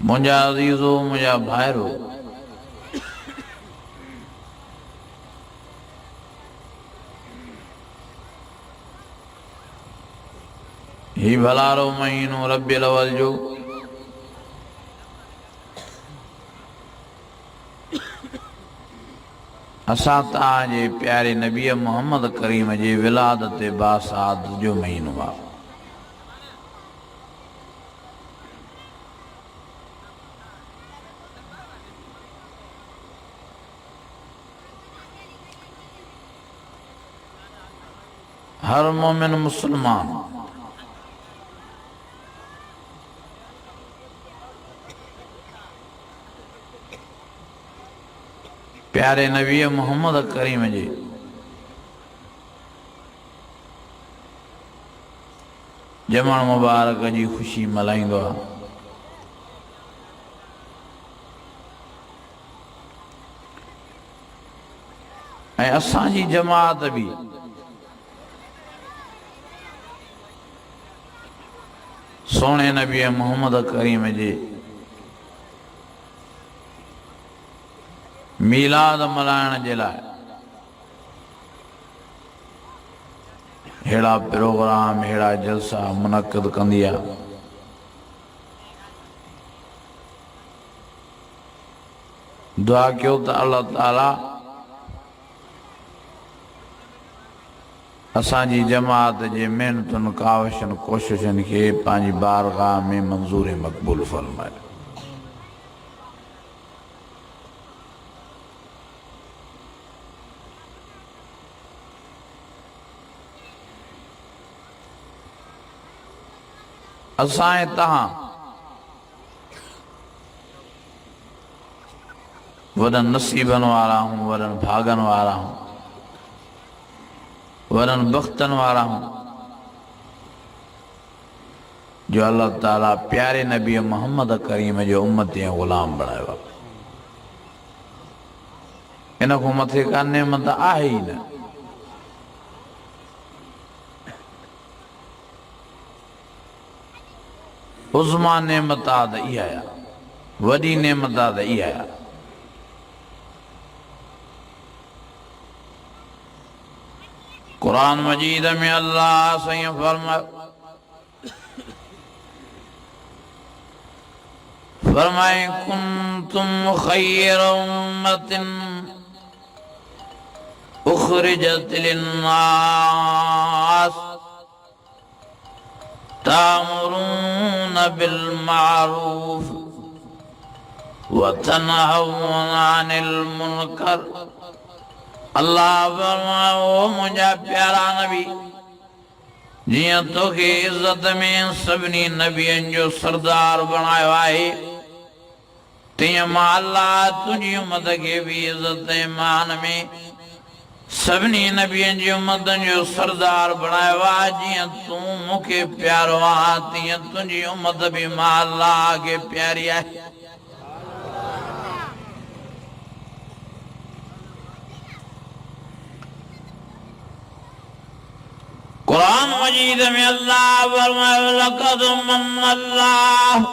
मुझा अजीजो मुझा भाइरो ही भलारो महीनो रब्बिल अव्वल जो असां ताजे प्यारे नबी मोहम्मद करीम जे विलादत बासाद जो महीनो आ। हर मोमिन मुसलमान प्यारे नबी मोहम्मद करीम जी जमण मुबारक जी खुशी मल्हाईंदो आहे। ऐं असांजी जमात भी सोने नबी मोहम्मद करीम जे मीलाद मल्हाइण जे लाइ हेड़ा प्रोग्राम हेड़ा जलसा मुनक़िद कंदी आहे। दुआ कयो त अल्लाह ताला असांजी जमात जे मेहनतुनि काविशनि कोशिशनि खे पंहिंजी बारगाह में मंज़ूर मक़बूल फरमाए। असां ऐं तव्हां वॾनि नसीबनि वारा हूं, वॾनि भागनि वारा हूं, वॾनि बख़्तनि वारा हूं जो अल्लाह ताला प्यारे नबी मोहम्मद करीम जो उम्मती ऐं ग़ुलाम बणायो आहे। इन खां मथे का नेमत आहे ई न। उज़मा नेमत आहे त इहा आहे, वॾी नेमत आहे त इहा आहे। कुरान मजीद में अल्लाह सईं फरमाए कुंतुम खैर उम्मतिन उखरिजत लिन्नास तामुरून बिल मारूफ व तनहौन अनिल मुनकर। अल्लाह फरमाओ मुझा प्यारा नबी जियां तोखे इज्जत में सभिनी नबियनि जो सरदार बणायो आहे तीअं मां अल्लाह तुंहिंजी उम्मत खे भी इज्जत ऐं मान में सभिनी नबियनि जी उम्मतनि जो सरदार बणायो आहे। जियां तूं मूंखे प्यारो आहे तीअं तुंहिंजी उम्मत भी मां अल्लाह खे प्यारी आहे। कुरान मजीद में अल्लाह फरमाए लक़द मन्नल्लाहु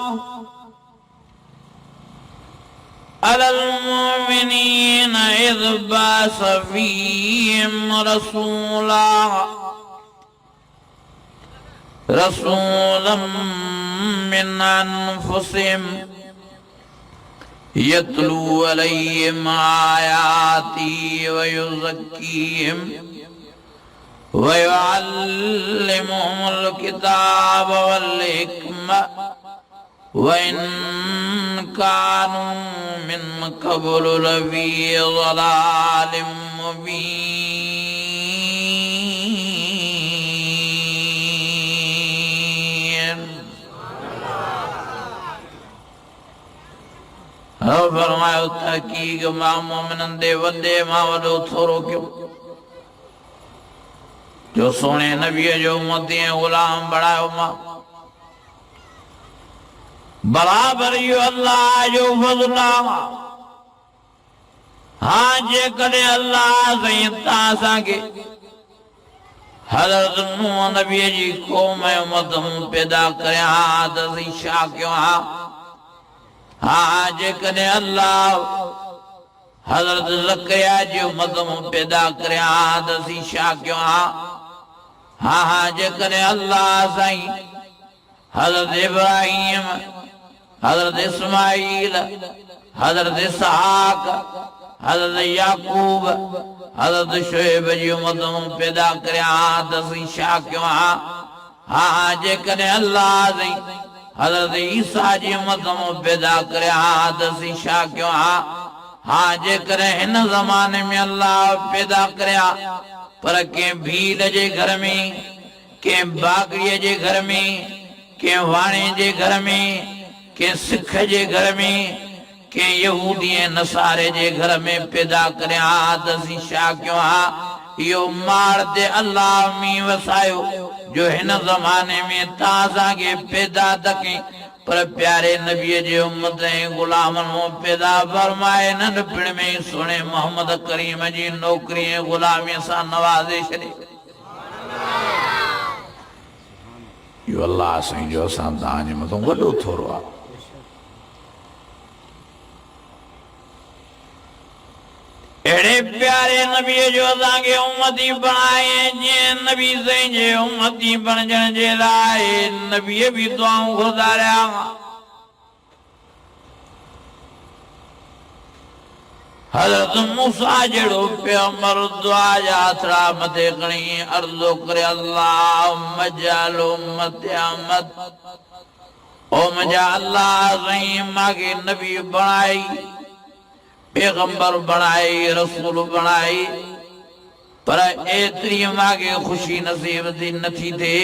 अलल मुमिनीना इज़ बअस फ़ीहिम रसूलन मिन अनफुसिहिम यतलू अलैहिम आयाती व युज़क्कीहिम वयुअल्लिमुहुमुल किताब वल हिकमह वइन कानू मिन क़ब्लु लफ़ी ज़लालिम मुबीन। फरमायो तहक़ीक़ मां मोमिननि दे वॾे मां वॾो थोरो कयो जो सोने नबी जो उम्मती ऐं ग़ुलाम बणायो मां। बराबर इहो अल्लाह जो फज़्ल आहे। हाँ जेकॾहिं अल्लाह साईं तव्हां असांखे हज़रत नूह नबी जी क़ौम ऐं उम्मत पैदा करियां हा त असीं छा कयूं हा? हाँ जेकॾहिं अल्लाह हज़रत ज़करिया जी उम्मत मूं पैदा करिया त असीं छा कयूं हा। हाँ हाँ जेकॾहिं अल्लाह साईं हज़रत इब्राहीम हज़रत इस्माईल हज़रत इसहाक हज़रत याकूब हज़रत शुएब जी उम्मत मूं पैदा करिया त असीं छा कयूं हा। हाँ हाँ जेकॾहिं अल्लाह साईं हज़रत ईसा जी उम्मत मूं पैदा करिया त असीं छा कयूं हा। हाँ जेकॾहिं हिन ज़माने में अल्लाह पैदा करिया पर कंहिं भील जे घर में कंहिं बागड़ीअ जे घर में कंहिं वाणे जे घर में कंहिं सिख जे घर में कंहिं यहूदी ऐं नसारे जे घर में पैदा करिया त असीं छा कयूं हा। इहो माड़ ते अल्लाह मींहुं वसायो जो हिन ज़माने में तव्हां असांखे पैदा त कई पर प्यारे नबीअ जे उम्मत ऐं ग़ुलामनि मूं पैदा फरमाए नंढपिण में ई सुहिणे मोहम्मद करीम जी नौकरी ऐं ग़ुलामीअ सां नवाज़े छॾे। इहो अल्लाह साईं जो असां तव्हांजे मथां वॾो थोरो आहे। अहिड़े प्यारे नबीअ जो असांखे उम्मती बणाए जीअं नबी साईं जे उम्मती बणजण जे लाइ नबीअ बि दुआऊं गुज़ारिया। हज़रत मूसा जहिड़ो पैगंबर दुआ जा आसरा मथे खणी अर्ज़ो करे अल्लाहुम्मा जअल उम्मती अहमद ओ मुंहिंजा अल्लाह साईं मांखे नबी बणाई पैगंबर बणाई रसूल बणाई पर एतिरी मांखे ख़ुशी नसीब थी नथी थिए।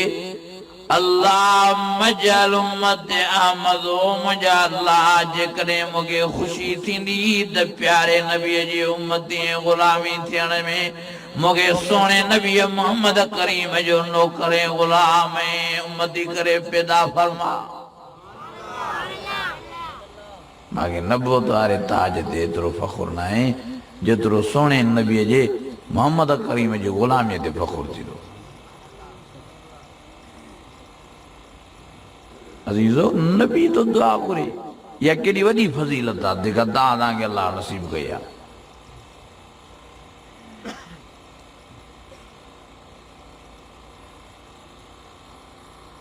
अल्लाहुम्मा जअल उम्मती अहमद ओ मुंहिंजा अल्लाह जेकॾहिं मूंखे ख़ुशी थींदी त प्यारे नबीअ जी उम्मती ऐं ग़ुलामी थियण में मूंखे सुहिणे नबीअ मोहम्मद करीम जो नौकर ऐं ग़ुलाम ऐं उम्मती करे पैदा फरमा। मांखे नबूवत वारे ताज ते एतिरो फ़ख़ुरु न आहे जेतिरो सुहिणे नबीअ जे मोहम्मद करीम जी ग़ुलामीअ ते फ़ख़ुरु थींदो। अज़ीज़ो नबी तो दुआ घुरे इहा केॾी वॾी फज़ीलत आहे जेका तव्हांखे अलाह नसीब कई आहे।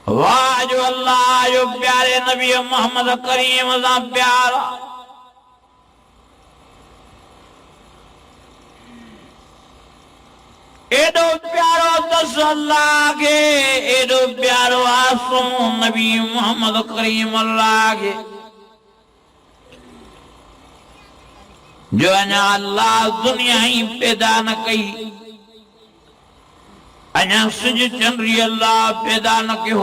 वाह जो अल्लाह जो प्यारे नबी मोहम्मद करीम सां प्यार एॾो प्यारो दस अल्लाह के एॾो प्यारो आसो नबी मोहम्मद करीम अल्लाह के जो अञा अल्लाह दुनिया ही पैदा न कई अञा सिज चंद्री अल्लाह पैदा न कयो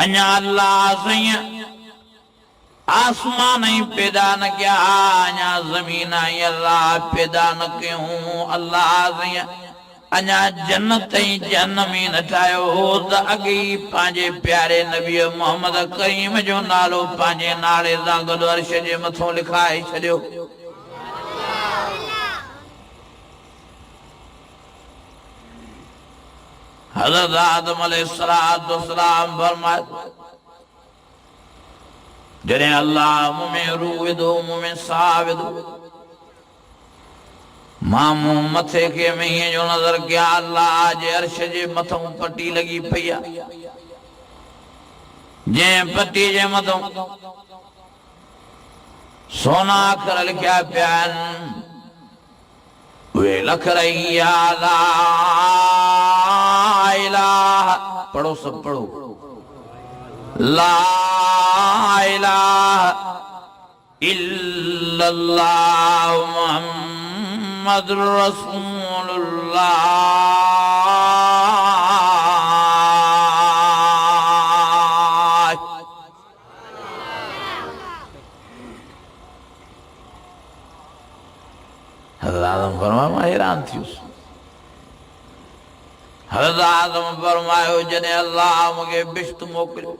अञा अल्लाह साईं आसमान ही पैदा न किया अञा ज़मीन ही अल्लाह पैदा न कयूं अल्लाह साईं अञा जन्नत ही जहन्नम ही न ठाहियो हो त अॻे ही पंहिंजे प्यारे नबी मोहम्मद करीम जो नालो पंहिंजे नाले सां गॾु अर्श जे मथां लिखाए छॾियो। हज़रत आदम अलैहिस्सलाम फरमाया जॾहिं अल्लाह मूं में रूह विधो मूं में साह विधो मां मूं मथे खे मींहं जो नज़र कया अल्लाह जे अर्श जे मथां पटी लॻी पई आहे जंहिं पटी जे मथां सोना अखर लिखिया पिया आहिनि वे लख रही ला इलाहा पढ़ो सब पढ़ो ला इलाहा इल्लल्लाह मुहम्मदुर रसूलुल्लाह। हज़रत आदम फरमायो मां हैरान थियुसि। हज़रत आदम फरमायो जॾहिं अल्लाह मूंखे बिश्त मोकिलियो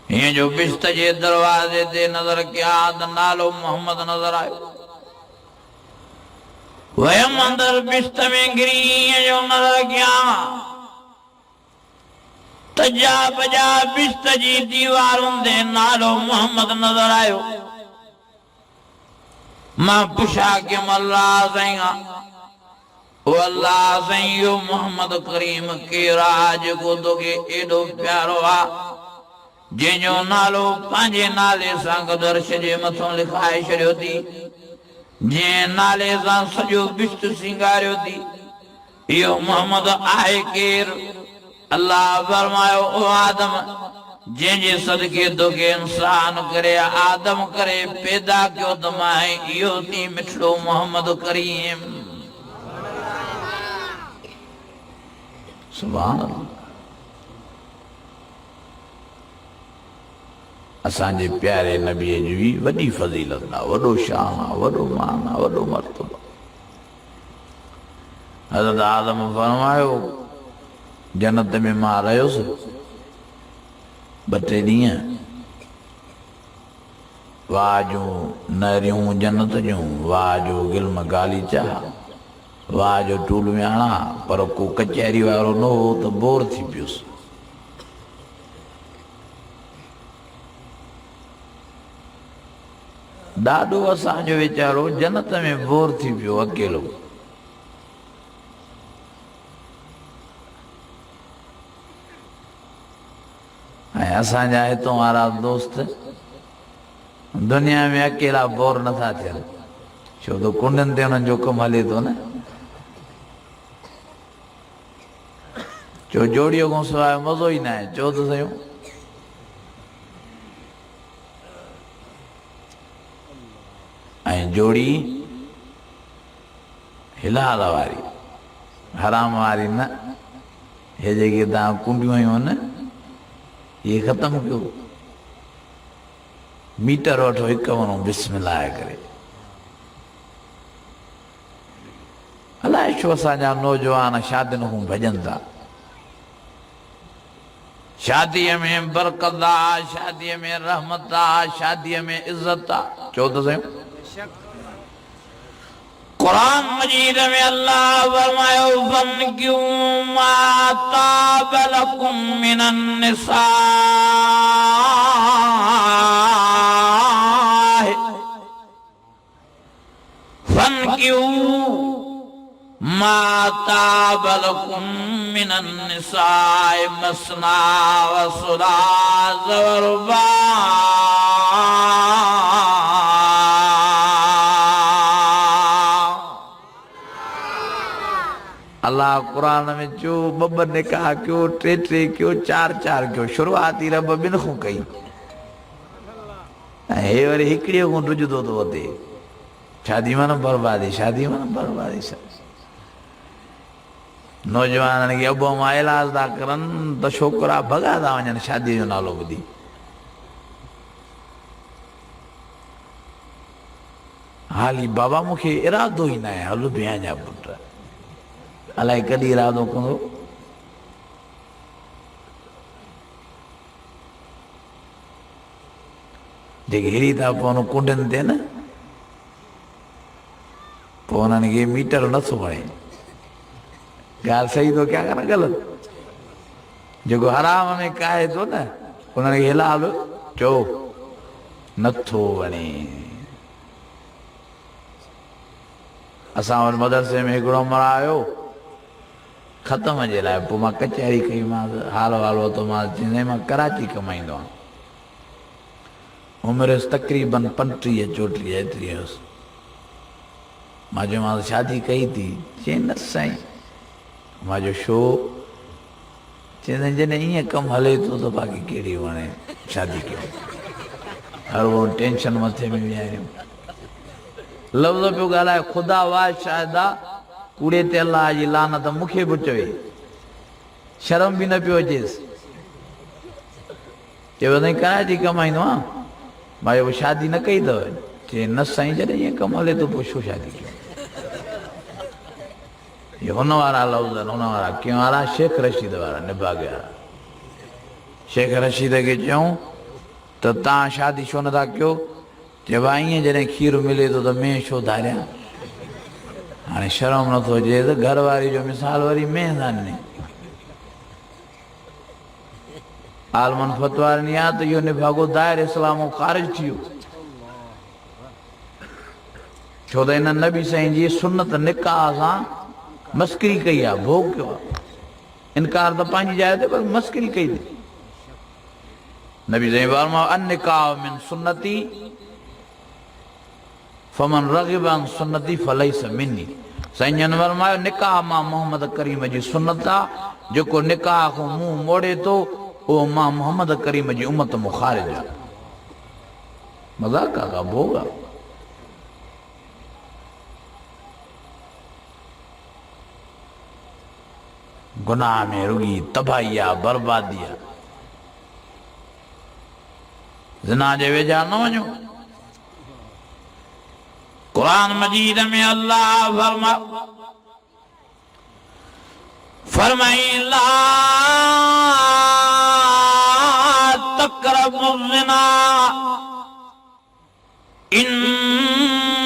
हीअं जो बिश्त जे दरवाज़े ते नज़र कया त नालो मोहम्मद नज़र आयो वयमि अंदरि बिश्त में घिरी हीअं जो नज़र कया तजा बजा बिस्त जी दीवारुन दे नालो मोहम्मद नजर आयो मां पुछा के अल्लाह सैया ओ अल्लाह सैयो मोहम्मद करीम के राज को दोगे एडो प्यारो आ जेजो नालो पांजे नाले सां गदर्श जे मथों लिखाए छड़ियो थी जे नाले सां सजो बिस्त सिंगारियो थी यो मोहम्मद आहे केर अल्लाह फरमायो ओ आदम जे सदके दोगे इंसान करे आदम करे पैदा क्यों तमाए यो थी मिठड़ो मोहम्मद करीम सुभान अल्लाह असांजे प्यारे नबी जी वॾी फज़ीलत आहे वॾो शान आहे वॾो मान आहे वॾो मर्तबो हज़रत आदम फरमायो जन्नत में मां रहियुसि 2-3 ॾींहं वाह जूं नरियूं जन्नत जूं वाह जो गिल्म गालीचा वाह जो टूल वियाणा पर को कचहरी वारो न हो त बोर थी पियुसि ॾाढो असांजो वीचारो जन्नत में बोर थी पियो अकेलो ऐं असांजा हितां वारा दोस्त दुनिया में अकेला बोर नथा थियनि छो त कुंडनि ते हुननि जो कमु हले थो न चो जोड़ीअ खां सवाइ मज़ो ई न आहे चओ त सयूं ऐं जोड़ी हिलाल वारी हराम वारी न हे जेके तव्हां कुंडियूं आहियूं न ये ख़त्म कयो मीटर वठो हिकु वञो बिस्मिल्लाह करे अलाए छो असांजा नौजवान शादियुनि खां भॼनि था शादीअ में बरकत आहे शादीअ में रहमत आहे शादीअ में इज़त आहे चओ त सही कुरान मजीद में अल्लाह फरमायो फनकिहू मा ताब लकुम मिनन निसाए फनकिहू मा ताब लकुम मिनन निसाए मसना व सुलास व रुबा अल्लाह कुरान में चो 2 निकाह क्यों 3 क्यों 4 क्यों शुरुआत ही रब बिन खां कई हे वरी हिकिड़ीअ खां ॾुजंदो थो वधे शादी माना बर्बादी नौजवाननि खे अबो मां इलाज था करनि त छोकिरा भॻा था वञनि शादीअ जो नालो ॿुधी हाली बाबा मूंखे इरादो ई न आहे हल ॿिया जा पुट अलाए कॾहिं इरादो कंदो जेके हिरी था पवनि कुंडनि ते न पोइ उन्हनि खे मीटर नथो वणे ॻाल्हि सही थो कया न ग़लति जेको हराम में काहे थो न उन्हनि खे हिलाल चओ नथो वणे असां वटि मदरसे में हिकिड़ो मरायो ख़तम जे लाइ पोइ मां कचहरी कई मां हाल वाल वरितो मां चईं मां कराची कमाईंदो आहियां उमिरि हुअसि तक़रीबन 35-34 एतिरी हुअसि मां चयोमांसि शादी कई थी चई न साईं मां जो छो चईं जॾहिं ईअं कमु हले थो त बाक़ी कहिड़ी वणे शादी कयो हर वो टेंशन मथे में विहारियूं लफ़्ज़ पियो ॻाल्हाए ख़ुदा वाह शाहिदा कूड़े ते अलाह जी लानत मूंखे बि चवे शर्म बि न पियो अचेसि चयो साईं कराची कमाईंदो आहियां मां चयो शादी न कई अथव चई न साईं जॾहिं ईअं कमु हले थो पोइ छो शादी कयो ये हुन वारा लफ़्ज़ हुन वारा कंहिं वारा शेख रशीद वारा निभागे वारा शेख रशीद खे चयूं त तव्हां शादी छो नथा कयो चइबो आहे ईअं जॾहिं खीरु मिले थो त मैं छो धारियां हाणे शर्म नथो अचे त घर वारी जो मिसाल वरी मैं था ॾिने आलमन फतवारनी आ तो यो निभागो दायर इस्लाम खारिज थियो छो तो इन नबी साईं जी सुन्नत निकाह सां मस्करी कई आ भोग कयो आ इनकार तो पंहिंजी जाइ ते पर मस्करी कई थी नबी साईं फरमायो अन निकाह मिन सुन्नती फमन रगिब अन सुन्नती फलैस मिन्नी साईं जन फरमायो निकाह मां मोहम्मद करीम जी सुन्नत आ जेको निकाह को मुंह मोड़े तो ओ मां मोहम्मद करीम जी उम्मत मु खारिज आ मजाक का भोग आ गुनाह में रुगी तबाही आ बर्बादी आ ज़िना जे वेझा न वञो कुरान मजीद में अल्लाह फरमाई ला तक़रबु ज़िना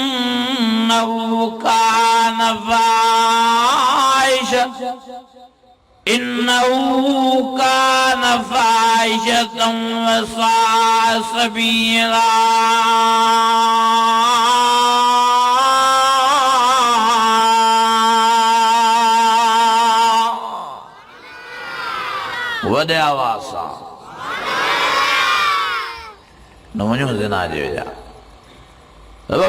इन्नहु कान फ़ाहिश इन्नहु कान फ़ाहिशतन व साअ सबीला वॾे आवाज़ सां न वञो ज़िना जे वेझा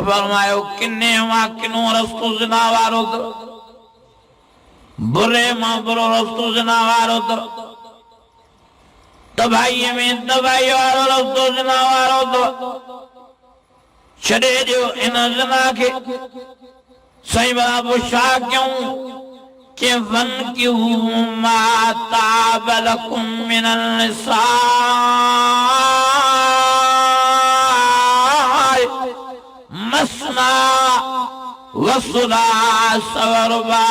फरमायो किने मां किनो रस्तो ज़िना वारो बुरे मां बुरो रस्तो ज़िना वारो तबाही में तबाही वारो रस्तो ज़िना वारो छॾे ॾियो इन ज़िना खे साईं बाबू छा कयूं कि फन्किहू मा ताब लकुम मिनल निसा मसना व सुलास व रुबा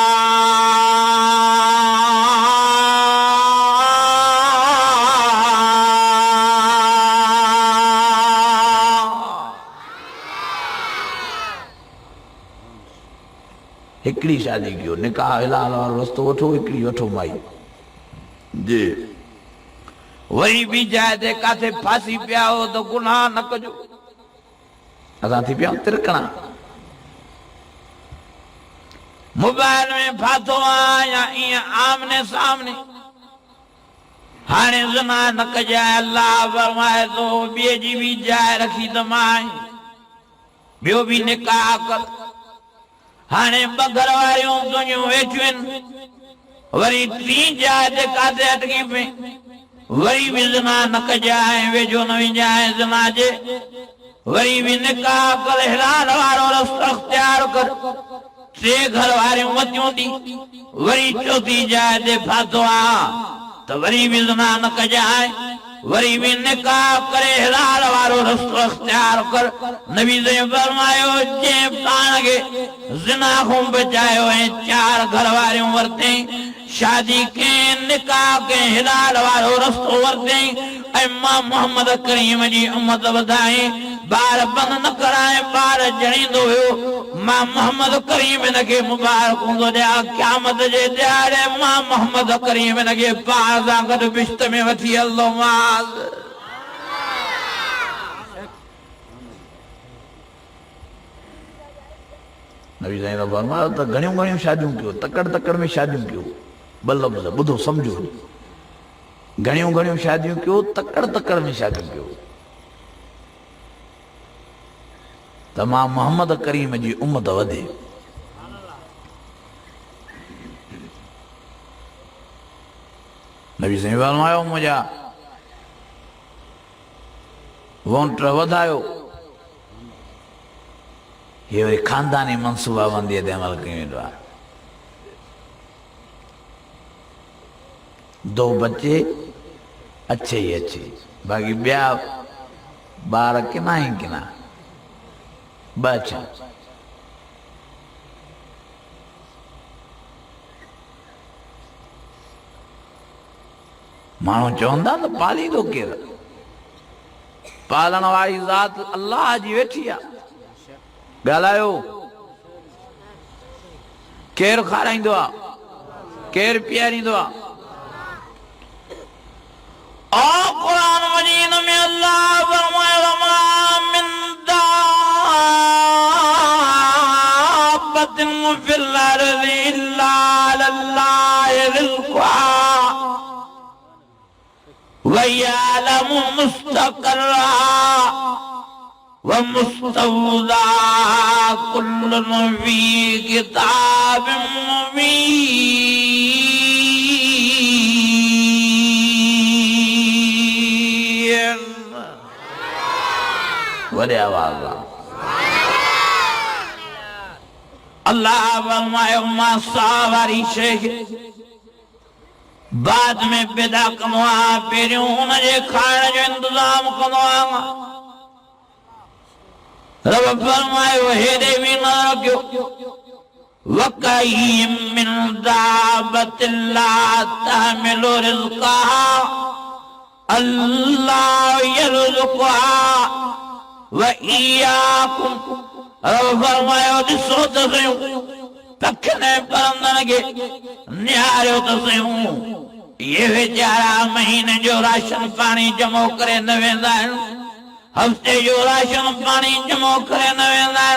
हिकड़ी शादी कयो निकाह हिलाल वारो रस्तो वठो हिकड़ी वठो माई जी वरी भी जाइ ते काथे फांसी पिया हो तो गुनाह न कजो असां थी पिया तिरकणा मोबाइल में फाथो आ या ईअं आमने सामने हाणे ज़िना न कजाए अल्लाह फरमाए थो ॿिए जी भी जाइ रखी त मां ॿियो भी निकाह कर हाणे ॿ घर वारियूं तुंहिंजूं वेठियूं आहिनि वरी टी जाइ ते काथे अटकी पई वरी भी ज़िना न कजाए वेझो न विझाए ज़िना जे वरी भी निकाह कर हिलाल वारो रस्तो अख्तियार कर टे घर वारियूं मतियूं थी वरी चौथी जाइ ते फाथो आ तो वरी भी ज़िना न कजाए वरी भी निकाह करे हिलाल वारो रस्तो अख्तियार कर नबी ने फरमायो जे पाण खे ज़िना खां बचायो ऐं चार घर वारियूं वरतई शादी के निकाह के हिलाल वारो रस्तो वरतई ऐं मां मोहम्मद करीम जी उम्मत वधाई बार बंद न कराए बार जणींदो हुयो मां मोहम्मद करीम इन खे मुबारक हूंदो ॾियां क़यामत जे ॾियारे मां मोहम्मद करीम इन खे पाण सां गॾु बिश्त में वठी हलंदो मांस नबी साईं फरमायो त घणियूं घणियूं शादियूं कयो तकड़ तकड़ में शादियूं कयो बल बल ॿुधो सम्झो घणियूं घणियूं शादियूं कयो तकड़ तकड़ में शादियूं कयो त मां मोहम्मद करीम जी उम्मत वधे नबी साईं फरमायो मुंहिंजा वोंट वधायो ये वरी खानदानी मनसूबा बंदीअ ते अमल कयो वेंदो आहे दो बच्चे अच्छे ही अच्छे बाक़ी ॿिया ॿार किना ही किना बच्चा माण्हू चवंदा त पालींदो केरु पालण वारी ज़ात अल्लाह जी वेठी आहे ॻाल्हायो केरु खाराईंदो आहे केरु पीआरींदो आहे في الأرض إلا على الله رزقها ويعلم مستقرها ومستودعها كل في كتاب مبين. وڑے آواز اللہ فرمائے ما ساواری شیخ بعد میں پیدا کنوا پیریوں انجھے کھانا جو انتظام کنوا رب فرمائے وہی دیوی نہ رکھو وَقَيِّم مِّن دَابَّةٍ لَا تَحْمِلُ رِزْقَهَا اللَّهُ يَرْزُقُهَا وَإِيَّاكُمْ رب فرمائے ڈسو تسیوں پکھنے پرندن کے نیارے تسیوں یہ بیچارہ مہینے جو راشن پانی جمع کرے نہ ویندا ہفتے جو راشن پانی جمع کرے نہ ویندا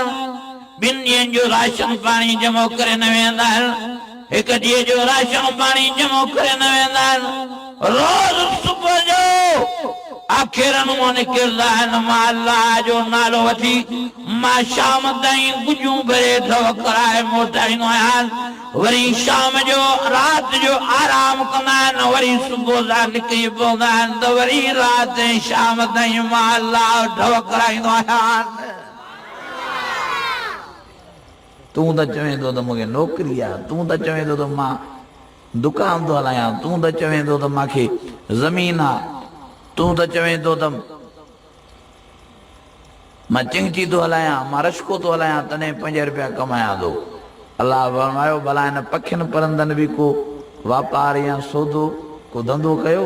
بن ڏينهن جو راشن پانی جمع کرے نہ ویندا ایک ڏينهن جو راشن پانی جمع کرے نہ ویندا روز صبح جو آخرن مو نکردا ماں اللہ جو نالو وٺي ماں شام تائیں گجوں بھرے ٹھوکرائے موٹائيندو آهيان वरी शाम जो रात जो आराम कंदा आहिनि वरी सुबुह जा निकिरी पवंदा आहिनि त वरी रात ऐं शाम ताईं मां अलाह ढव कराईंदो आहियां तूं त चवें थो त मूंखे नौकिरी आहे तूं त चवें थो त मां दुकान थो हलायां तूं त चवें थो त मूंखे ज़मीन आहे तूं त चवें थो त मां चिंगची थो हलायां मां रशको थो हलायां तॾहिं 5 रुपया कमायां थो अल्लाह फरमायो भला इन पखियुनि परंदनि बि को वापार या सौदो को धंधो कयो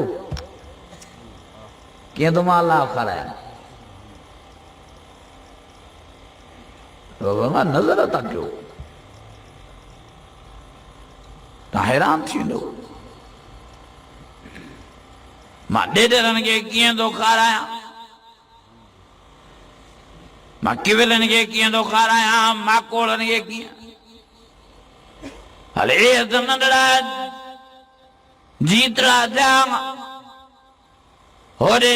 कीअं थो मां अलाह खारायां मां नज़र था कयो तव्हां हैरान थींदो मां ॾेढरनि खे कीअं थो खारायां मां किविलनि खे कीअं थो खारायां माकोड़नि खे कीअं हले त नंढड़ा जीतड़ा थियां होॾे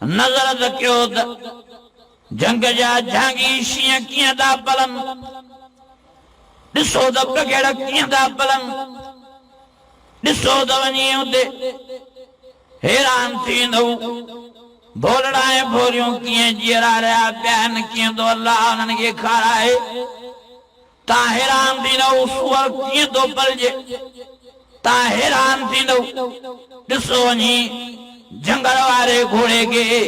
नज़र त कयो त जंग जा झांगी शींहं कीअं था पलनि ॾिसो त बघेड़ कीअं था पलनि ॾिसो त वञी हुते हैरान थींदो भोलड़ा ऐं भोरियूं कीअं जीअरा रहिया पिया आहिनि कीअं थो अलाह उन्हनि खे खाराए तां हैरान थींदो सूअर कीअं थो पलिजे तां हैरान थींदो ॾिसो वञी जंगल वारे घोड़े खे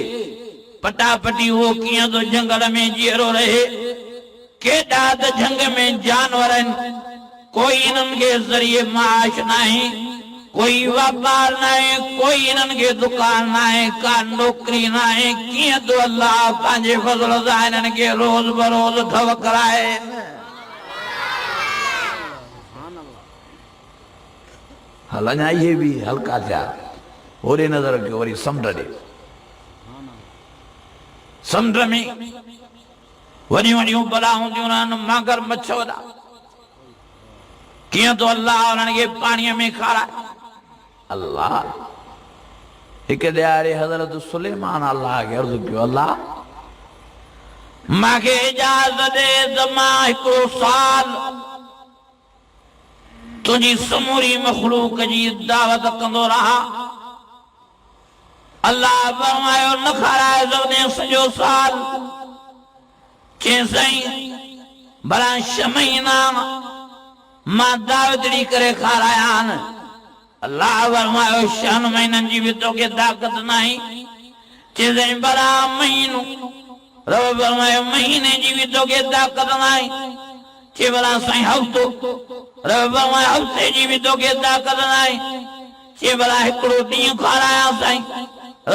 पटापटी उहो कीअं थो जंगल में जीअरो रहे केॾा त जंग में जानवर आहिनि कोई इन्हनि खे ज़रिए माश नाहे कोई वापार नाहे कोई इन्हनि खे दुकान नाहे का नौकरी नाहे कीअं थो अलाह पंहिंजे फज़ल सां इन्हनि खे रोज़ बरोज़ ठव कराए हल अञा इहे बि हल्का थिया होॾे नज़र कयो वरी समुंड ॾे समुंड में वॾियूं वॾियूं बलाऊं थियूं रहनि मागर मच्छ वॾा कीअं थो अलाह उन्हनि खे पाणीअ में खाराए अलाह हिकु ॾियारे हज़रत सुलेमान अलाह खे अर्ज़ु कयो अलाह मूंखे इजाज़त ॾे त मां हिकिड़ो साल तुझी समूरी मखलूक जी दावत कंदो रहा अल्लाह फरमायो न खाराए सघंदे सॼो साल चई साईं भला 6 महीना मां दावत ॾेई करे खारायां अल्लाह फरमायो 6 महीननि जी बि तोखे ताक़त नाहे चई साईं भला महीनो रब फरमायो महीने जी बि तोखे ताक़त नाहे चई भला साईं हफ़्तो रब फरमायो हफ़्ते जी बि तोखे ताक़त नाहे चई भला हिकिड़ो ॾींहुं खारायां साईं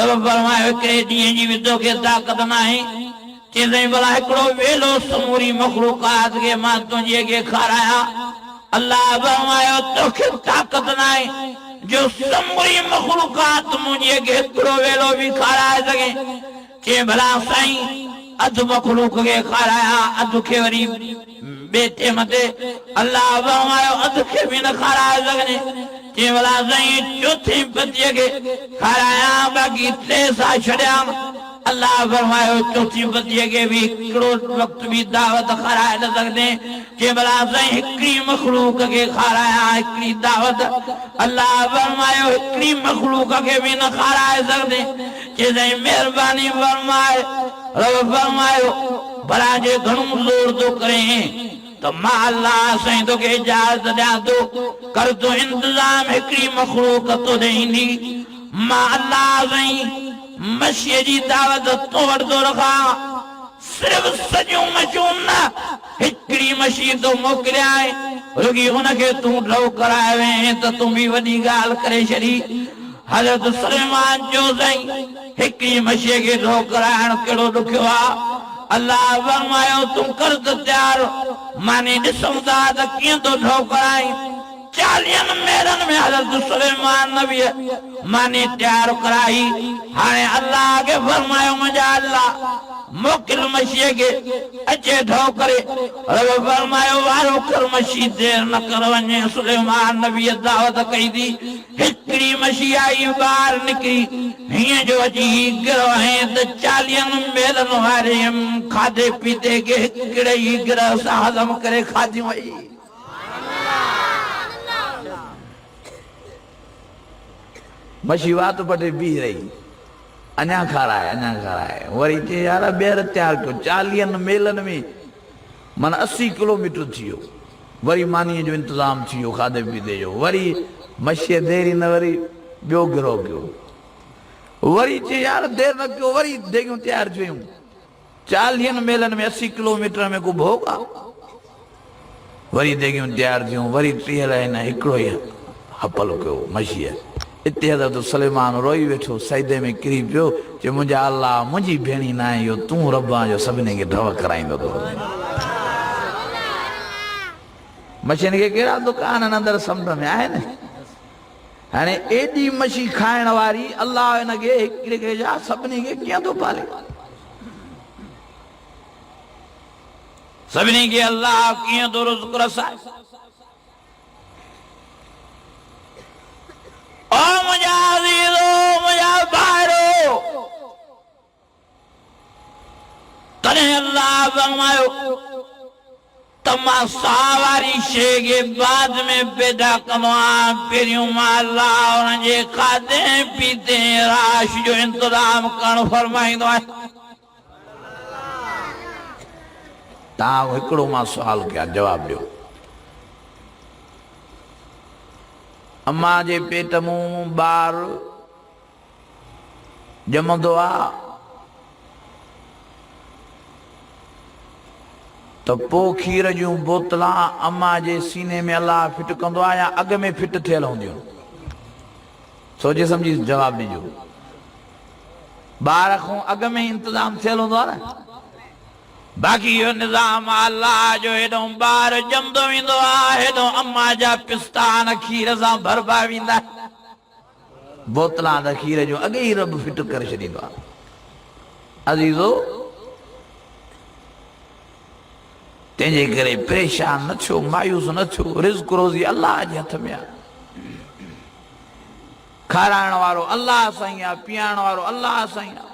रब फरमायो हिकिड़े ॾींहं जी बि तोखे ताक़त नाहे चई साईं भला हिकिड़ो वेलो समूरी मखलूकात खे मां तुंहिंजे खे खारायां अल्लाह फरमायो तोखे ताक़त नाहे जो समूरी मखलूकात मुंहिंजे खे हिकिड़ो वेलो बि खाराए सघे चई भला साईं अध मखलूक के खाराया अध के वरी बेटे मते अल्लाह फरमायो अध के भी न खाराए सघने केवला सही चौथी पतीअ खे खाराया बाक़ी टे सा छॾिया अल्लाह फरमायो चौथी पतीअ खे भी हिकिड़ो वक़्तु भी दावत खाराए न सघंदे केवला सही हिकिड़ी मखलूक के खाराया हिकिड़ी दावत अल्लाह फरमायो हिकिड़ी मखलूक के भी न खाराए सघंदे चई महिरबानी फरमाए रब फरमायो भला जे घणो ज़ोर थो करे तो मां अल्लाह साईं तोखे इजाज़त ॾियां थो कर तो इंतज़ाम हिकिड़ी मखलूक तो ॾींदी मां अल्लाह साईं मसीह जी दावत तो वठंदो रखां सिर्फ़ सॼियूं मछियूं न हिकिड़ी मसीह तो मोकिलियाए रुॻी हुनखे तूं ढो कराए वएं त तूं बि वॾी ॻाल्हि करे छॾी हज़रत सुलेमान जो साईं हिकिड़ी मसीह खे ढो कराइण कहिड़ो ॾुखियो आहे अल्लाह फरमायो तूं कर त तयार माने ॾिसूं था त कीअं थो ढो कराई 40 मेरनि में हज़रत सुलेमान नबीअ माने तयार कराई हाणे अल्लाह खे फरमायो मुंहिंजा अल्लाह मोकिल मसीह खे अचे ढो करे रब फरमायो वारो कर मसीह देर न कर वञे सुलेमान नबीअ दावत कई थी हिकिड़ी मसीह आई ॿाहिरि निकिरी हीअं जो अची गिरो ऐं त 40 मेलनि वारे खाधे पीते खे हिकिड़े ई गिरह सां हज़म करे खाधी वई मसीह वात पटे बीह रही अञा खाराए वरी चए यार ॿीहर तयारु कयो 40 मेलनि में माना 80 किलोमीटर थी वियो वरी मानीअ जो इंतज़ाम थी वियो खाधे पीते जो वरी मसीह देरी न वरी ॿियो गिरो कयो वरी चए यार देर न कयो वरी देगियूं तयारु थियूं 40 मेलनि में 80 किलोमीटर में को भोग आहे वरी देगियूं तयारु थियूं वरी 3 लाइन हिकिड़ो ई हपल कयो मसीह इते हज़रत सुलेमान रोई वेठो सजदे में किरी पियो चए मुंहिंजा अल्लाह मुंहिंजी भेणी न आहे इहो तूं रब्बा जो सभिनी खे ढव कराईंदो तो मशीन खे कहिड़ा दुकान अंदरि समुंड में आहिनि हाणे एॾी मछी खाइण वारी अल्लाह हिनखे हिकिड़े खे छा सभिनी खे कीअं थो पाले सभिनी खे अल्लाह कीअं थो रिज़्क़ रसाए ओ मुंहिंजा अज़ीज़ो मुंहिंजा भाइरो तॾहिं अल्लाह फरमायो त मां साह वारी शइ खे बाद में पैदा कंदो आहियां पहिरियों मां अल्लाह हुननि जे खाधे पीते राश जो इंतज़ाम करणु फरमाईंदो आहियां तव्हां हिकिड़ो मां सुवाल कयां जवाबु ॾियो अम्मा जे पेट मूं ॿार ॼमंदो आहे त पोइ खीर जूं बोतलां अम्मा जे सीने में अलाह फिट कंदो आहे या अॻ में फिट थियल हूंदियूं सोचे सम्झी जवाबु ॾिजो ॿार खां अॻ में इंतज़ाम थियल हूंदो आहे न बाक़ी इहो निज़ाम अल्लाह जो हेॾो ॿार ॼमंदो वेंदो आहे हेॾो अम्मा जा पिस्तान खीर सां भरबा वेंदा बोतलां त खीर जूं अॻे ई रब फिट करे छॾींदो आहे अज़ीज़ो तंहिंजे करे परेशान न थियो मायूस न थियो रिज़्क़ रोज़ी अल्लाह जे हथ में आहे खाराइण वारो अल्लाह साईं आहे पीआरण वारो अल्लाह साईं आहे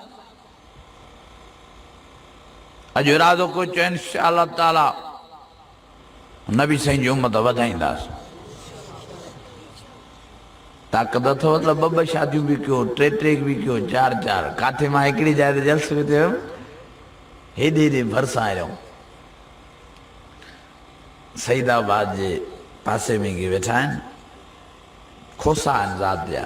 अॼु इरादो को चयो इंशाअल्लाह ताला नबी साईं जी उम्मत वधाईंदासीं ताक़त अथव त ॿ शादियूं बि कयो टे बि कयो 4 काथे मां हिकिड़ी जाइ ते जलसे ते वियुमि हेॾे भरिसां आहियूं सईदाबाद जे पासे में वेठा आहिनि खोसा आहिनि ज़ात जा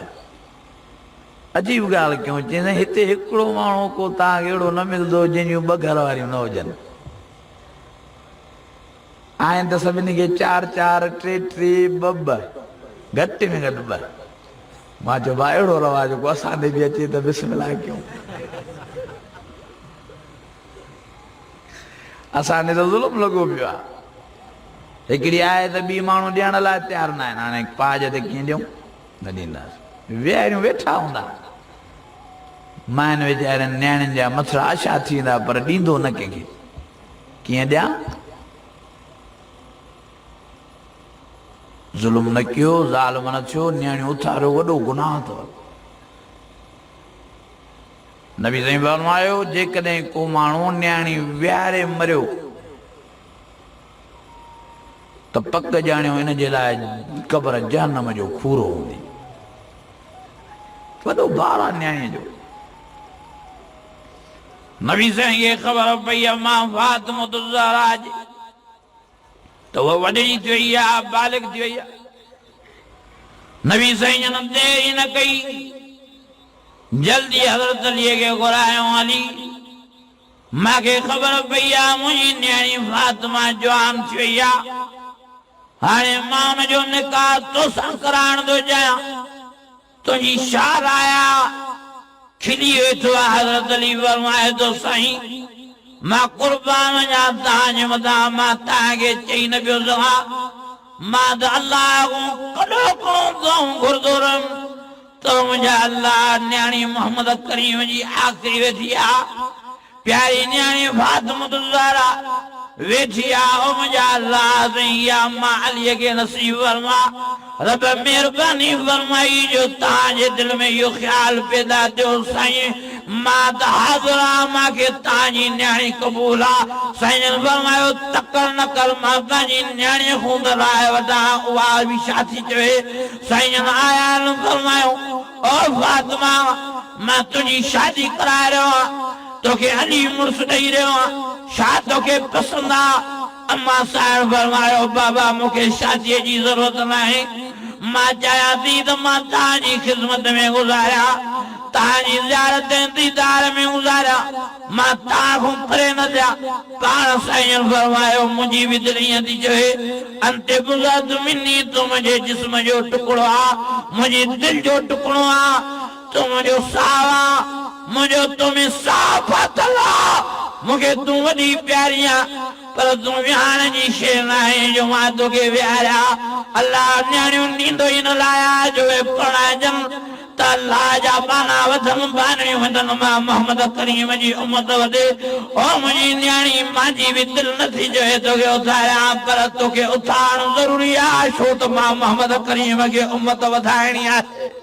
अजीब ॻाल्हि कयूं चवंदा हिते हिकिड़ो माण्हू को तव्हांखे अहिड़ो न मिलंदो जंहिंजूं 2 घर वारियूं न हुजनि आहिनि त सभिनी खे 4 3 2 घटि में घटि 2 मां चयो भाउ अहिड़ो रवाज को असांखे बि अचे त बिस्मिल्लाह कयूं असांजे त ज़ुल्म लॻो पियो आहे हिकिड़ी आहे त ॿी माण्हू ॾियण लाइ तयारु न आहिनि हाणे पाज ते कीअं ॾियूं न ॾींदासीं वेहारियूं वेठा हूंदा माइन वीचारनि न्याणियुनि जा मथड़ा आशा थी वेंदा पर ॾींदो न कंहिंखे। कीअं ॾियां? ज़ुल्म न कयो, ज़ालिम न थियो, न्याणियूं उथारियो, वॾो गुनाह अथव। नबी साईं फरमायो जेकॾहिं को माण्हू न्याणी विहारे मरियो त पक ॼाणियो इन जे लाइ क़बर जहन्नम जो खूरो हूंदी। वॾो भार आहे न्याणीअ जो। नबी साईं खे ख़बर पई आहे मां फातिमा ज़हरा जी त उहा वॾी थी वई आहे, बालिग थी वई आहे। नबी साईं जन देरी न कई, जल्दी हज़रत अलीअ खे घुरायो। अली मूंखे ख़बर पई आहे मुंहिंजी न्याणी फातिमा जवान थी वई आहे, हाणे मां हुनजो निकाह तोसां कराइण थो चाहियां, तुंहिंजी छा राय आहे? खिली वेठो आहे। हज़रत अली फरमाए थो साईं मां क़ुर्बान वञा तव्हांजे मथां, मां तव्हांखे चई न पियो सघां, मां त अलाह खां कॾो दुआऊं घुरंदो रहुमि तो मुझा अल्लाह न्याणी मोहम्मद करीम जी आखिरी वेठी आ, प्यारी न्याणी फातिमा ज़हरा वेठी आ। ओ मुझा अल्लाह सैया मां अली के नसीब फरमा, रब मेहरबानी फरमाई जो ताजे दिल में यो ख्याल पैदा थियो साईं मां त हाज़िर आ, मांखे ताजी न्याणी कबूल आ। साईं फरमायो तकड़ न कर, मां ताजी न्याणी खां राय वठां, उहा बि छा थी चवे। साईं आया फरमायो ओ फातिमा मां तुझी शादी कराए रहियो आहियां, तोखे अली मुड़ुस ॾेई रहियो आहियां, छा तोखे पसंद आहे? अम्मा साहिब फरमायो बाबा मूंखे शादीअ जी ज़रूरत न आहे, मां चाहियां थी त मां तव्हांजी ख़िदमत में गुज़ारिया, तव्हांजी ज़ियारत दीदार में गुज़ारिया, मां तव्हां खां परे न थिया। पाण साईं फरमायो मुंहिंजी बि दिलि ईअं थी चवे, अंते बुज़द मिनी तूं मुंहिंजे जिस्म जो टुकड़ो आहे, मुंहिंजी दिलि जो टुकड़ो आहे, तूं मुंहिंजो साहु आहे, मुंहिंजो तूं में साहु फाथल आहे, मूंखे तूं वॾी प्यारी आहे, पर तूं विहारण जी शइ न आहे जो मां तोखे विहारिया। अलाह न्याणियूं ॾींदो ई न लाया जो पढ़ाइजनि त अलाह जा बाना वधनि, बानड़ियूं वधनि, मां मोहम्मद करीम जी उम्मत वधे। ओ मुंहिंजी न्याणी मुंहिंजी बि दिलि नथी चवे तोखे उथारियां, पर तोखे उथारणु ज़रूरी आहे, छो त मां मोहम्मद करीम खे उम्मत वधाइणी आहे।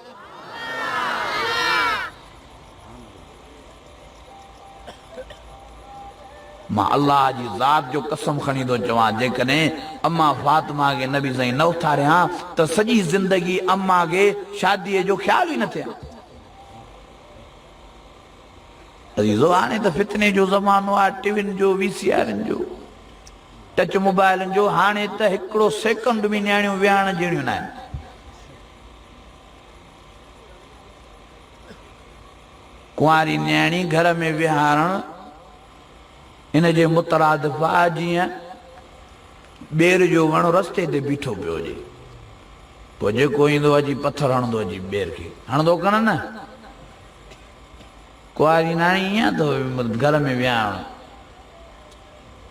मां अल्लाह जी ज़ात जो कसम खणी थो चवां, जेकॾहिं अम्मा फातिमा खे नबी साईं न उथारियां त सॼी ज़िंदगी अम्मा खे शादीअ जो ख़्याल ई न थिया। अज़ीज़ो हाणे त फितने जो ज़मानो आहे, टीवियुनि जो, वीसीआरनि जो, टच मोबाइलनि जो, हाणे त हिकिड़ो सेकंड बि न्याणियूं विहारण जहिड़ियूं न आहिनि। कुंवारी न्याणी घर में विहारण इन जे मुतरादिफ़ आहे जीअं ॿेर जो वण रस्ते ते बीठो पियो हुजे, पोइ जेको ईंदो अची पथर हणंदो अची ॿेर खे हणंदो कोन न। कुंवारी न्याणी ईअं त घर में विहारण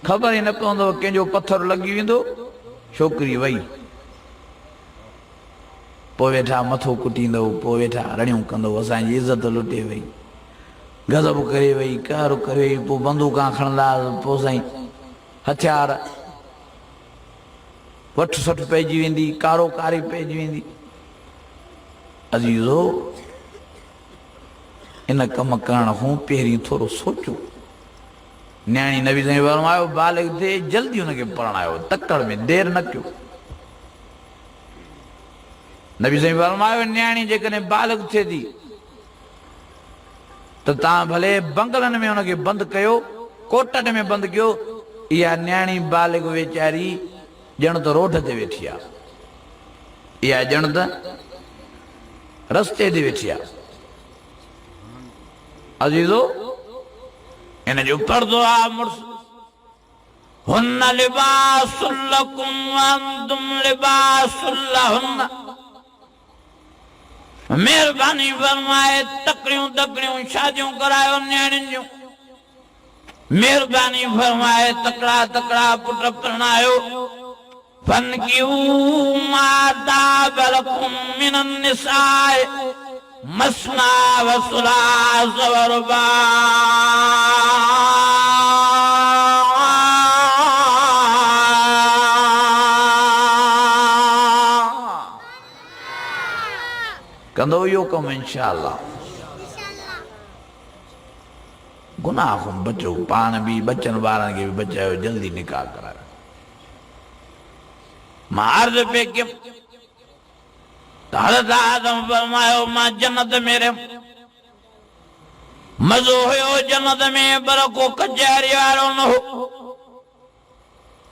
ख़बर ई न पवंदो कंहिंजो पथर लॻी वेंदो, छोकिरी वई, पोइ वेठा मथो कुटींदो, पोइ वेठा रड़ियूं कंदो, असांजी इज़त लुटे वई, गज़ब करे वई, कहर करे वई, पोइ बंदूकां खणंदा, पोइ साईं हथियार वठ सठ पइजी वेंदी, कारो कारी पइजी वेंदी। अज़ीज़ो इन कम करण खां पहिरीं थोरो सोचो। न्याणी नबी साईं फरमायो बालिग थिए जल्दी हुनखे परणायो, तकड़ में देर न कयो। नबी साईं फरमायो न्याणी जेकॾहिं बालिग थिए थी त तव्हां भले बंगलनि में हुनखे बंदि कयो, कोटट में बंदि कयो, इहा न्याणी बालिग वीचारी ॼण त रोड ते वेठी आहे, इहा ॼण त रस्ते ते वेठी आहे। अज़ीज़ो इन जो पर्दो आहे मुड़ुस, हुन लिबासुल लकुम व अंतुम लिबासुल लहुन्न। मेहरबानी फरमाए तकड़ियूं तकड़ियूं शादियूं करायो न्याणियुनि जूं, मेहरबानी फरमाए तकड़ा तकड़ा पुट परणायो। फनकिहू मा ताब लकुम मिनन निसाए, मसना व सुलास व रुबा कंदो यो कम इंशाअल्लाह। गुनाह को बचो, पान भी बच्चन बारन के भी बचाओ, जल्दी निकाह कराओ। मां अर्ज पे कि हज़रत आदम फरमायो मां जन्नत में रह, मज़ो हुयो जन्नत में, पर को कचहरी वारो न हो।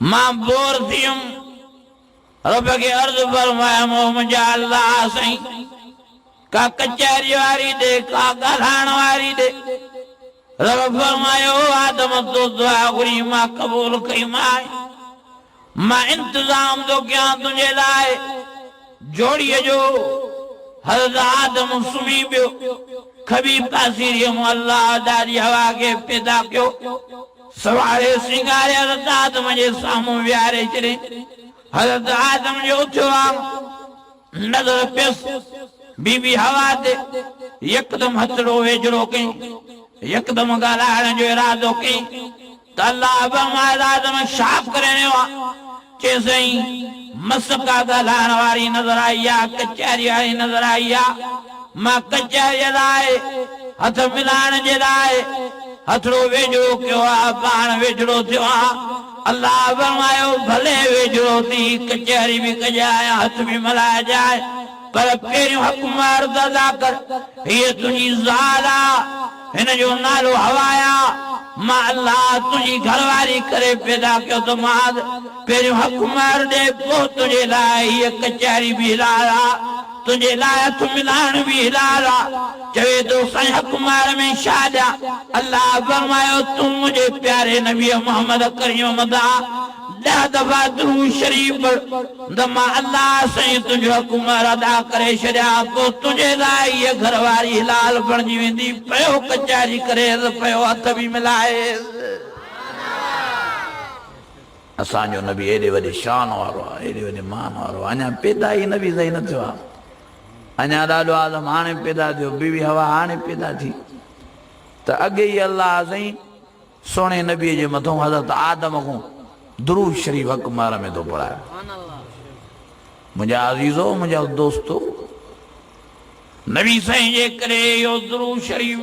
मां बोर थियुम, रब के अर्ज फरमाया मुंहिंजा अल्लाह साईं का कचहरी वारी दे, का ॻाल्हाइण वारी दे। रब फरमायो आदम तो दुआ घुरी, मां कबूल कई, मां इंतजाम तो कयां तुंहिंजे लाइ जोड़ीअ जो। हज़रत आदम सुम्ही पियो, खबी पासीरीअ मां अल्लाह दादी हवा के पैदा कयो, सवारे सिंगारे हज़रत आदम जे साम्हूं विहारे छॾे। हज़रत आदम जो उथियो आहे, नज़र पियसि बीबी हवा ते, यकदम हथड़ो वेझड़ो कई, यकदम ॻाल्हाइण जो इरादो कई त अल्लाह फरमाए आदम शाप करे वियो चेसई मसका ॻाल्हाइण वारी नज़र आई आहे, कचहरी वारी नज़र आई आहे। मां कचहरीअ लाइ हथ मिलाइण जे लाइ हथड़ो वेझड़ो कयो आहे, पाण वेझड़ो थियो आहे। अल्लाह फरमायो भले वेझड़ो थी, कचहरी भी कजाए, हथ भी मिलाए जाए, पर पहिरियों हक़ मर्द अदा कर। हीअ तुंहिंजी ज़ाल आहे, हिन जो नालो हवाया, मां अल्लाह तुझी घरवारी करे पैदा कयो, तो मां पहिरियों हक़ मार दे, पोइ तुंहिंजे लाइ हीअ कचहरी भी हिलाला, तुझे लाइ हथ मिलाइण भी हिलाला। चवे तो साईं हक़ मार में छा ॾियां? अल्लाह फरमायो तूं मुंहिंजे प्यारे नबी मोहम्मद करीम मदा 10 दफ़ा दुरूद शरीफ पढ़, मां अल्लाह साईं तुंहिंजो हक़ मार अदा करे छॾिया, पोइ तुंहिंजे लाइ हीअ घरवारी हिलाल बणिजी वेंदी। पियो कचहरी करे, पियो हथ भी मिलाए। असांजो नबी एॾे वॾे शान वारो आहे, एॾे वॾे मान वारो आहे, अञा पैदा ई नबी सही न थियो आहे। अञा ॾाढो आदम हाणे पैदा थियो, बीवी हवा हाणे पैदा थी, त अॻे ई अल्लाह साईं सोणे नबीअ जे मथां हज़रत आदम खां दुरूद शरीफ हक़ मार में तो पढ़ाए। मुझा अजीजो, मुझा दोस्तो, नबी साईं जे करे यो दुरूद शरीफ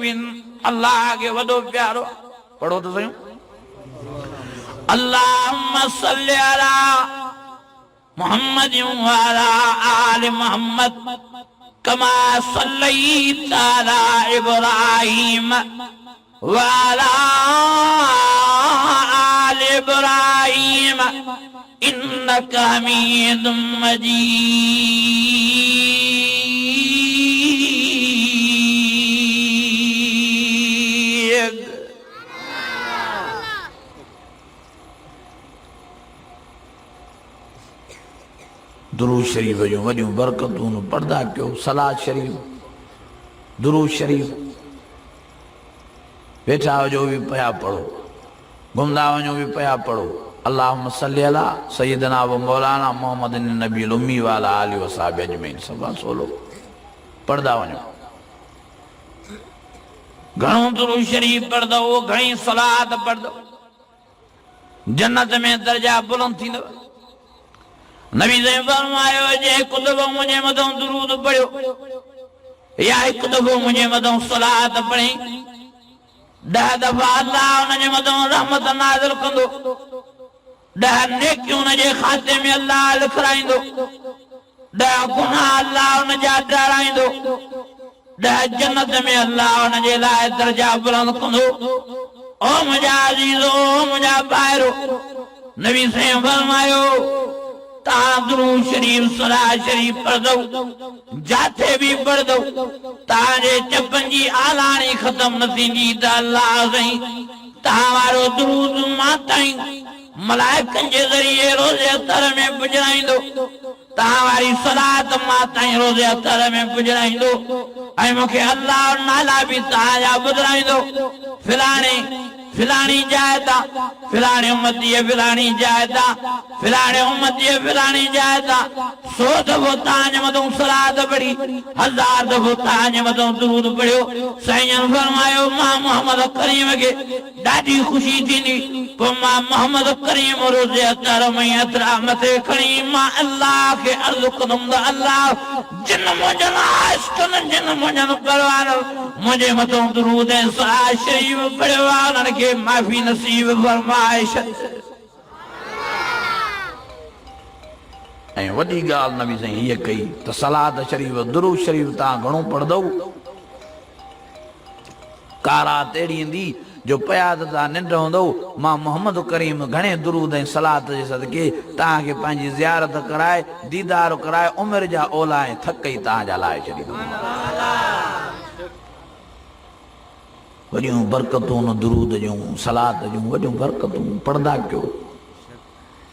अल्लाह के वॾो प्यारो। पढ़ो तो सही, अल्लाहुम्मा सल्लि अला मुहम्मद व अला आलि मुहम्मद कमा सल्लैता अला इब्राहीम व अला आलि इब्राहीम इन्नका हमीदुम मजीद। दुरूद शरीफ जो वॾियूं बरकतूं पर्दा कयो, सलात शरीफ, दुरूद शरीफ, वेठा हुजो भी पया पढ़ो, घुमदा वञो भी पया पढ़ो। अल्लाहुम्मा सल्लि अला सय्यदना व मौलाना मोहम्मद नबी उम्मी व अला आलिहि व सहाबी अजमईन। सभा सोलो पढ़दा वञो, घणो दुरूद शरीफ पढ़दो, घणी सलात पढ़दो, जन्नत में दर्जा बुलंद थींदव। नबी ने फरमायो जे हिकु दफ़ो मुंहिंजे मथां दुरूद पढ़ियो या हिकु दफ़ो मुंहिंजे मथां सलात पढ़ी, 10 दफ़ा अल्लाह हुनजे मथां रहमत नाज़िल कंदो, 10 नेकियूं हुनजे खाते में अल्लाह लिखाईंदो, 10 गुनाह अल्लाह हुनजा ॾाराईंदो, 10 जन्नत में अल्लाह हुनजे लाइ दर्जा बुलंद कंदो। ओ मुंहिंजा अज़ीज़ो, मुंहिंजा ॿाहिरो, नबी साईं फरमायो तव्हां दुरूद शरीफ सलात शरीफ पढ़दो, जाते भी पढ़दो, तव्हांजे चपनि जी आलाणी ख़तम न थींदी त अल्लाह साईं तव्हां वारो दुरूद मां ताईं मलाइकनि जे ज़रिए रोज़े अतर में पुॼाईंदो, तव्हां वारी सलात मां ताईं रोज़े अतर में पुॼाईंदो, ऐं मूंखे अल्लाह नाला भी तव्हांजा ॿुधाईंदो। फिलाणे फिलानी जायदा फिलाने उम्मती फिलानी जायदा फिलाने उम्मती फिलानी जायदा 100 दफो तांज मदों सलात पढ़ी 1000 दफो तांज मदों दुरूद पढ़ियो साईं फरमायो मां मोहम्मद करीम के ॾाढी ख़ुशी थींदी पोइ मां मोहम्मद करीम रोज़े अतर में अतरा मथे खणी मां अल्लाह के अर्ज़ कंदुमि त अल्लाह जिन मुंहिंजनि आशिक़नि जिन मुंहिंजनि परवार मुझे मतो दुरूद सलात शरीफ पढ़ियो आहे उन्हनि खे माफ़ी नसीब फरमाए छॾ। ऐं वॾी ॻाल्हि नबी साईं हीअ कई त सलात शरीफ दुरूद शरीफ तव्हां घणो पढ़ंदव कारात अहिड़ी ईंदी जो पया त तव्हां निंड हूंदव मां मोहम्मद करीम घणे दुरूद ऐं सलात जे सदके तव्हांखे पंहिंजी ज़ियारत कराए दीदार कराए उमिरि जा ओला ऐं थक ई तव्हांजा लाहे छॾींदो। वॾियूं बरकतूं न दुरूद जूं सलात जूं वॾियूं बरकतूं पढ़ंदा कयो।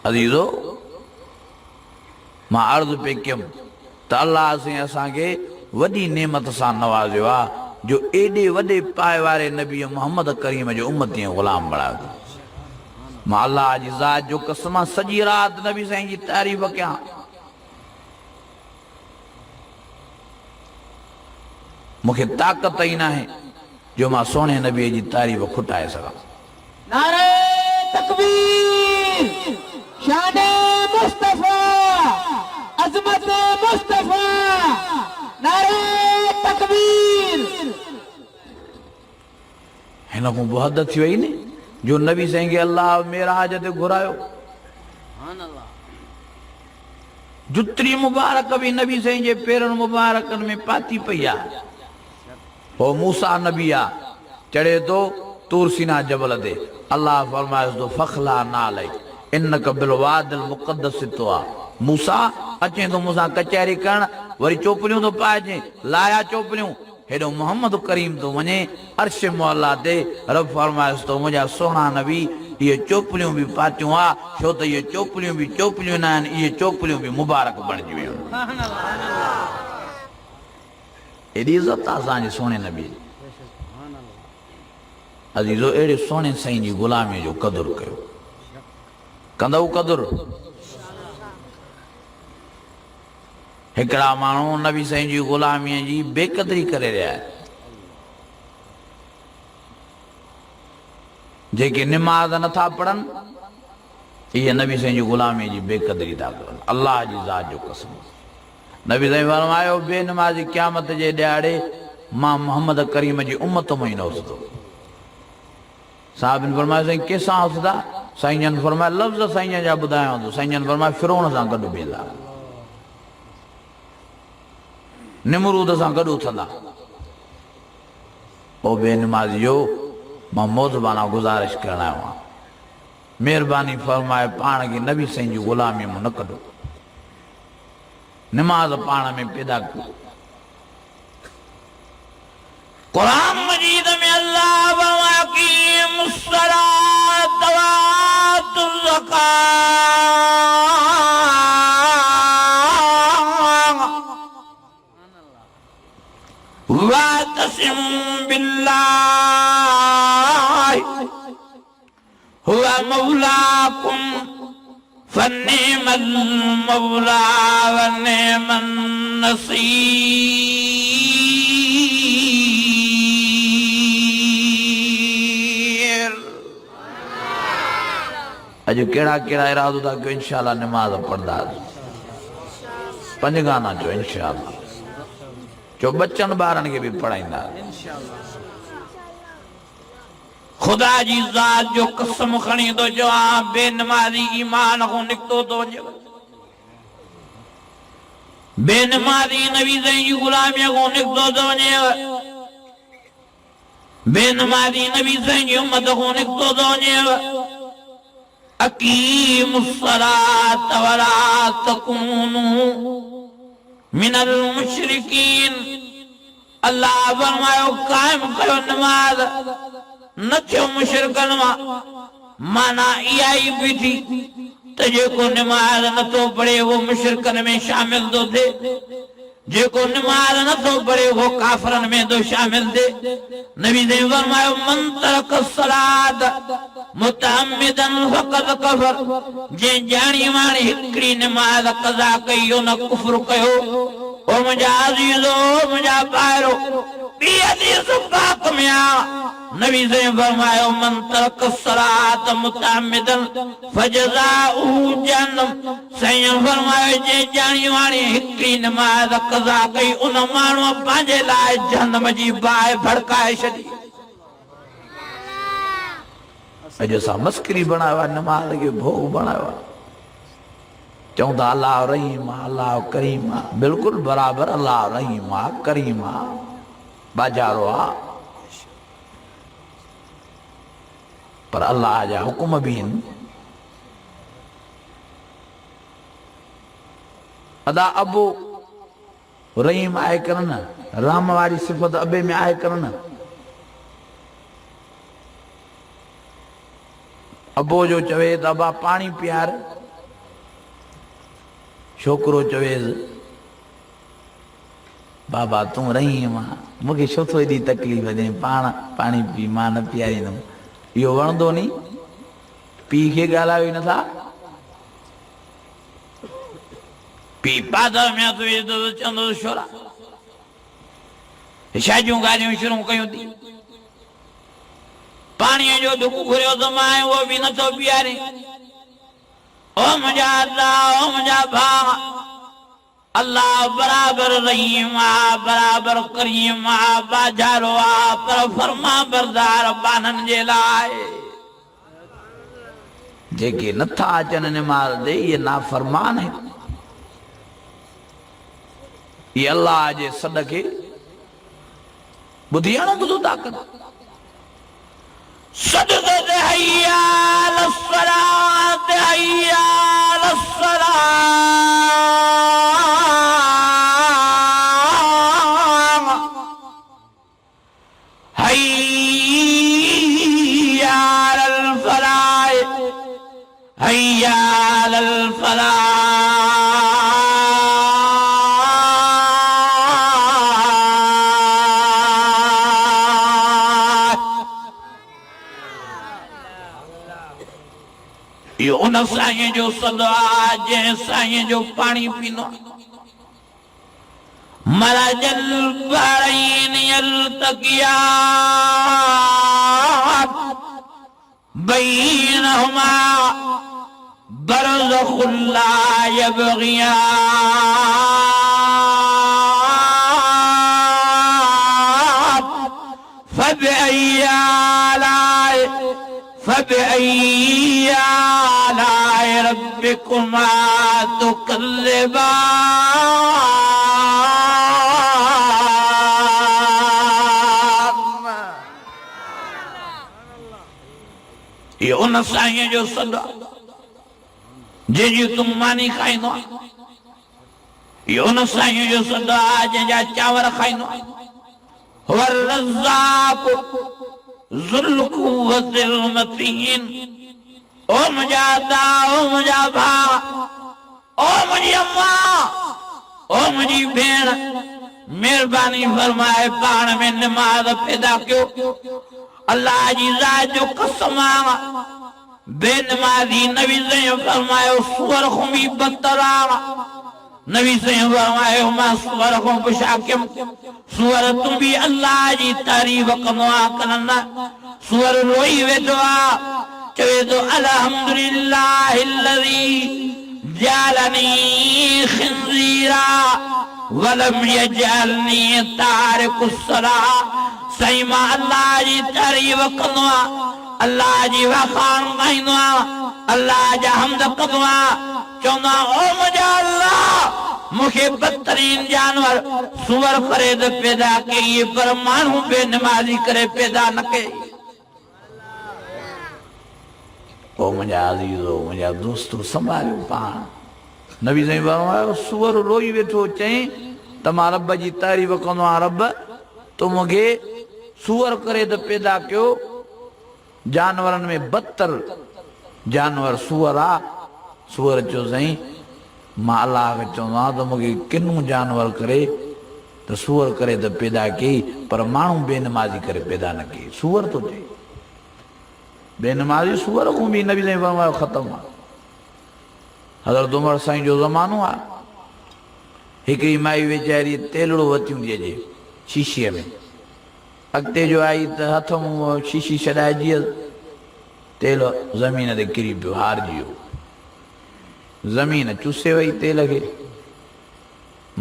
अज़ीज़ो मां अर्ज़ु पे कयुमि त अल्लाह साईं असांखे वॾी नेमत सां नवाज़ियो आहे जो एॾे वॾे पाए वारे नबी मोहम्मद करीम जो उम्मती ग़ुलाम बणायो। मां अल्लाह जी ज़ात जो कसम सॼी राति नबी साईं जी तारीफ़ कयां। मूंखे ताक़त ई नाहे जो मां सोने नबी जी तारीफ़ खुटाए सघां। नारे तकबीर शाने मुस्तफा अज़मत मुस्तफा नारे तकबीर। हिन खां पोइ हद थी वई न जो नबी साईं खे अल्लाह मेराज ते घुरायो। जुतरी मुबारक भी नबी साईं जे पेरनि मुबारकनि में पाती पई आहे। हो मूसा नबी आ चढ़े तो तूर सीना जबल ते अल्लाह फरमाए तो फखला नाले इन्नक बिल वादिल मुक़द्दस तो आ मूसा अचे तो मूसा कचहरी करण वरी चोपलियूं तो पाए लाया चोपलियूं हेडो मोहम्मद करीम तो वने अर्श मौला ते रब फरमाए तो मुझा सोना नबी ये चोपलियूं भी पातियूं आ छो तो ये चोपलियूं न आहिनि ये चोपलियूं भी मुबारक बणजी वियूं। एडी इज्जत असांजे सोने नबी। अज़ीज़ो अहिड़े सोने साईं जी ग़ुलामी जो क़दुरु कयो कंदव क़दुरु। हिकिड़ा माण्हू नबी साईं जी ग़ुलामीअ जी बेक़दरी करे रहिया आहिनि। जेके निमाज़ नथा पढ़नि इहे नबी साईं जी ग़ुलामीअ जी बेक़दरी था करनि। अल्लाह जी ज़ात जो कसम नबी साईं फरमायो बेनमाज़ी क़यामत जे ॾियारे मां मोहम्मद करीम जी उम्मत में ई न उथंदो। साहिबनि फरमायो साईं कंहिंसां उथंदा? साईं जन फरमाया लफ़्ज़ साईं जा ॿुधायांव थो। साईं जन फरमाया फिरौन सां गॾु बीहंदा निमरूद सां गॾु उथंदा। ओ बेनमाज़ियो मां मोज़बाना गुज़ारिश करण आयो आहियां महिरबानी फरमाए पाण खे नबी साईं जी ग़ुलामीअ मां न कढो नमाज पाण में पैदा कयो। कुरान मजीद में अल्लाह वकीमुस सलात व आतुज़ ज़कात वातसिमू बिल्लाहि हुवा मौलाकुम फन्निअमल मौला व निअमन नसीर। अॼु कहिड़ा कहिड़ा इरादो था कयो इंशाअल्लाह नमाज़ पढ़ंदासीं पंज गाना चो इंशाअल्लाह चो बच्चनि ॿारनि खे बि पढ़ाईंदा। खुदा जी ज़ात जो कसम खणी तो चवां बेनमाज़ी ईमान खां निकितो तो वञे। बेनमाज़ी नबी साईं जी ग़ुलामीअ खां निकितो तो वञे। बेनमाज़ी नबी साईं जी उम्मत खां निकितो तो वञे। अकीमुस सलात वला तकूनू मिनल मुशरिकीन। अल्लाह फरमायो कायम कयो नमाज न थियो मुशरिकनि मां। माना इहा ई बि थी त जेको नमाज नथो पढ़े वो मुशरिकनि में शामिल थो थिए। जेको नमाज न तो पढ़े वो काफरन में तो शामिल दे। नबी ने फरमायो मन तरक सलात मुतअम्मिदन फकद कफर, जे जानी मानी हिकड़ी नमाज कज़ा कई उन कुफ्र कयो। ओ मुंहिंजा अज़ीज़ो मुंहिंजा भाइरो, ॿी हदीस पाक में आ नबी से फरमायो मन तरक सलात मुतअम्मिदन फजज़ाउहु जहन्नम। सैयद फरमायो जे जानी वाणी हिकड़ी नमाज कज़ा कई उन माण्हू पंहिंजे लाइ जहन्नम जी बाहि भड़काए छॾी। अॼु असां मस्करी बणायो आहे, नमाज खे भोग बणायो आहे। चऊं था अल्लाह रहीम आहे, अल्लाह करीम आहे। बिल्कुलु बराबरि, अल्लाह रहीम आहे, करीम आहे, बाजारो आहे, पर अल्लाह जा हुकुम भी आहिनि। अदा अबो रहीम आहे कर न, राम वारी सिफ़त अबे में आहे कर न। अबो जो चवे त अबा पाणी पियार, छोकिरो चवेसि बाबा तूं रहीम आहे, मूंखे छो थो एॾी तकलीफ़ ॾे, पाण पाणी पी, मां न पीआरींदुमि। इहो वणंदो नी, पीउ खे ॻाल्हायो ई नथा। पीउ पादर में हथ विझंदो त चवंदो छोरा छा जूं ॻाल्हियूं शुरू कयूं थी। पाणीअ जो दुख घुरियो त मां उहो बि नथो पीआरे। ओ मुंहिंजा अल्लाह, ओ मुंहिंजा भाउ, अल्लाह बराबर रहीम आ, बराबर करीम आ, बाजारो आ, पर फरमा बरदार बानन जे लाइ। जेके नथा अचनि निमाज़ दे ये नाफरमान है। ये अल्लाह जे सॾ खे ॿुधी आनो ॿुधो था कनि। सॾ ते हैया अलस्सलात, हैया अलस्सलात, हैया अलल फलाह। यो उन साईं जो सदो आहे जंहिं साईं जो पाणी पीनो। मरजल बरईन यल्तकिया बैनहुमा बरज़खुन ला यबगियान फबिअय्यि आलाइ रब्बिकुमा तुकज़्ज़िबान। ये उन साईं जो सदा जंहिंजी तुम मानी खाईंदो आहे। ये उन साईं जो सदा जंहिंजा चांवर खाईंदो आहे। हुवर रज़्ज़ाक़ ज़ुल क़ुव्वतिल मतीन। ओ मुंहिंजा दाओ, ओ मुंहिंजा भाउ, ओ मुंहिंजी अम्मा, ओ मुंहिंजी भेण, महिरबानी फरमाए पाण में नमाज़ पैदा कयो। अल्लाह जी ज़ात जो कसम आहे, बेनमाज़ी नबी से फरमायो सुअर खां बि बदतर आहे। नबी से फरमायो मां सुअर खां पुछाकियम, सुअर तूं बि अल्लाह जी तारीफ़ कंदो आहे कनंदा। सुअर रोई वेठो आहे, चवे थो अल्हम्दुलिल्लाहिल्लज़ी जअलनी खिंज़ीरा वलम यजअलनी तारिकुस्सलाह। सही मां अल्लाह जी तारीफ़ कंदो आहे, अल्लाह जी वखाण गाईंदो आहे, अल्लाह जा हमद कंदो आहे, चवंदो आहे ओ मुंहिंजा अल्लाह मूंखे बदतरीन जानवर सुअर करे त पैदा कई, पर माण्हू बेनमाज़ी करे पैदा न कई। ओ मुंहिंजा अज़ीज़ो, मुंहिंजा दोस्तो, संभालियो पाण। नबी साईं फरमायो सुअर रोई वेठो चई त मां रब जी तारीफ़ कंदो आहियां, रब तो मूंखे सुअर करे त पैदा कयो, जानवरनि में बदतर जानवर सुअर आहे। सुअर चयो साईं मां अल्लाह खे चवंदो आहियां त मूंखे किनूं जानवर करे त सूअर करे त पैदा कई पर माण्हू बेनमाज़ी करे पैदा न कई सूअर थो चए बेनमाज़ी सूअर खां बि नबी साईं फरमायो ख़तमु आहे हज़रत उमर साईं जो ज़मानो आहे हिकिड़ी माई वीचारी तेलड़ो वरितियूं थी अचे शीशीअ में अॻिते जो आई त हथ मूं शीशी छॾाइजी तेल ज़मीन ते किरी पियो हारजी वियो ज़मीन चुसे वई तेल खे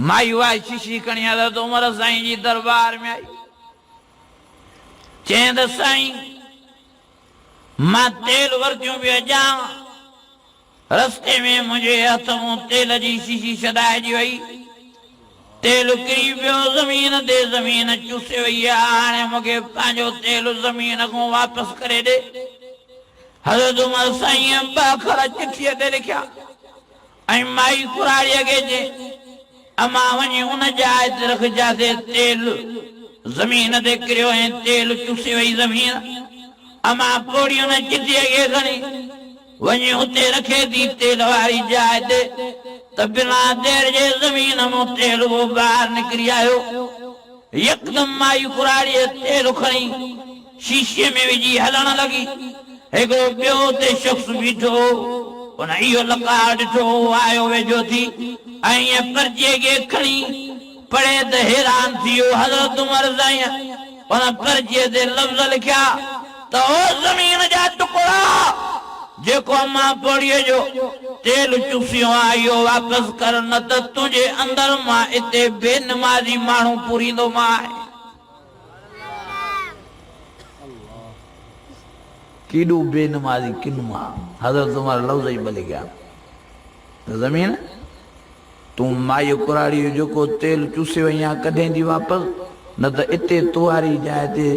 माई वाई शीशी खणी हज़रत उमर साईं जी दरबार में आई चईं त साईं मां तेल वरितियूं पियो अचां रस्ते में मुंहिंजे हथ मूं तेल जी शीशी छॾाइजी वई तेल किरी पियो ज़मीन ते ज़मीन चुसे वई आहे हाणे मूंखे पंहिंजो तेल ज़मीन खां वापसि करे ॾे हज़रत उमर साईं ॿ अखर चिठीअ ते लिखिया ऐं माई कुराड़ीअ खे चई अमां वञी उन जाइ ते रखजांइ तेल ज़मीन ते किरियो ऐं तेल चुसे वई ज़मीन अमां पोड़ी उन चिठीअ खे खणी वञी उते रखे थी तेल वारी जाइ ते त बिना देर जे ज़मीन मां तेल वो ॿाहिरि निकिरी आयो यकदम माई कुराड़ीअ तेल खणी शीशे में विझी हलण लॻी हिकिड़ो ॿियो ते शख़्स बीठो उन इहो लकार ॾिठो आयो वेझो थी ऐं ईअं पर्चीअ खे खणी पढ़े त हैरान थी वियो हज़रत उमर साईं उन पर्चीअ ते लफ़्ज़ लिखिया त ओ ज़मीन जा टुकड़ा जेको अम्मा पोड़ीअ जो तेल चुसियो आहे इहो वापसि कर न त तुंहिंजे अंदरि मां हिते बेनमाज़ी माण्हू पूरींदो मां केॾो बेनमाज़ी किनू आहे हज़रत उमर लफ़्ज़ ई ॿ लिखिया त ज़मीन तूं माई कुराड़ी जेको तेल चुसे वई आहे कॾहिं थी वापसि न त हिते तुआरी जाइ ते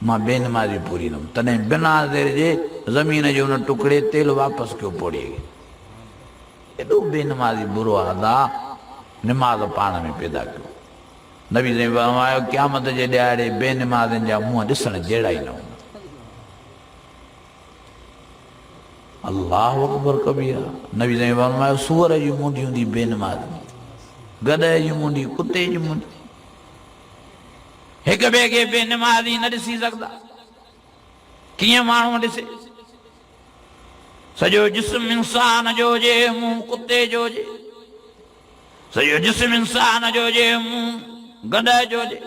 मां बेनमाज़ी पूरींदुमि तॾहिं बिना देर जे ज़मीन जे हुन टुकड़े तेल वापसि कयो पोड़ीअ खे एॾो बेनमाज़ी बुरो अदा निमाज़ पाण में पैदा कयो नबी साईं फरमायो क़यामत जे ॾियारे बेनमाज़नि जा मुंहं ॾिसण जहिड़ा ई न हूंदा अल्लाह अकबर कबीरा नबी साईं फरमायो सूअर जी मुंडी हूंदी बेनमाज़ गॾह जी मुंडी कुते जी मुंडी हिक ॿिए खे बेनमाज़ी न ॾिसी सघंदा कीअं माण्हू ॾिसे सॼो जिस्म इंसान जो हुजे मुंहुं कुते जो हुजे सॼो जिस्म इंसान जो हुजे मुंहुं गॾह जो हुजे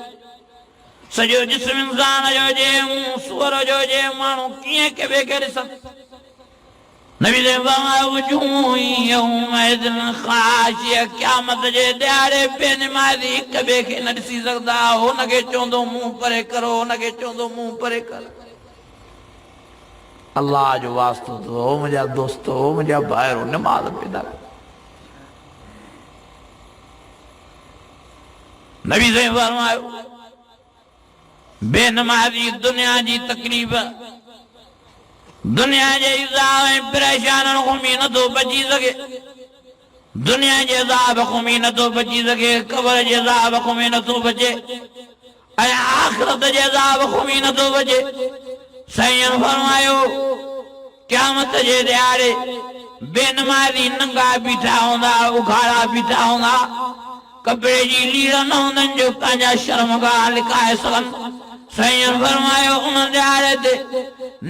सॼो जिस्म इंसान जो हुजे मुंहुं सूअर जो हुजे माण्हू कीअं के ॿिए खे ॾिसनि नबी ने फरमायो क़यामत जे ॾियारे बेनमाज़ी हिक ॿिए खे न ॾिसी सघंदा हुनखे चवंदो मुंहुं परे करो हुनखे चवंदो मुंहुं परे कर अल्लाह जो वास्तो तो हो मुंहिंजा दोस्त हो मुंहिंजा भाइरो निमाज़ पैदा नबी साईं फरमायो बेनमाज़ी दुनिया जी तकलीफ़ दुनिया जे इज़ाब ऐं परेशाननि खां बि नथो बची सघे दुनिया जे इज़ाब खां बि नथो बची सघे क़बर जे इज़ाब खां बि नथो बचे ऐं आख़िरत जे इज़ाब खां बि नथो बचे साईं फरमायो क़यामत जे ॾियारे बेनमाज़ी नंगा बीठा हूंदा उघाड़ा बीठा हूंदा कपिड़े जी लीड़ न हूंदनि जो पंहिंजा शर्मगाह लिकाए सघनि साईं फरमायो उन ॾियारे ते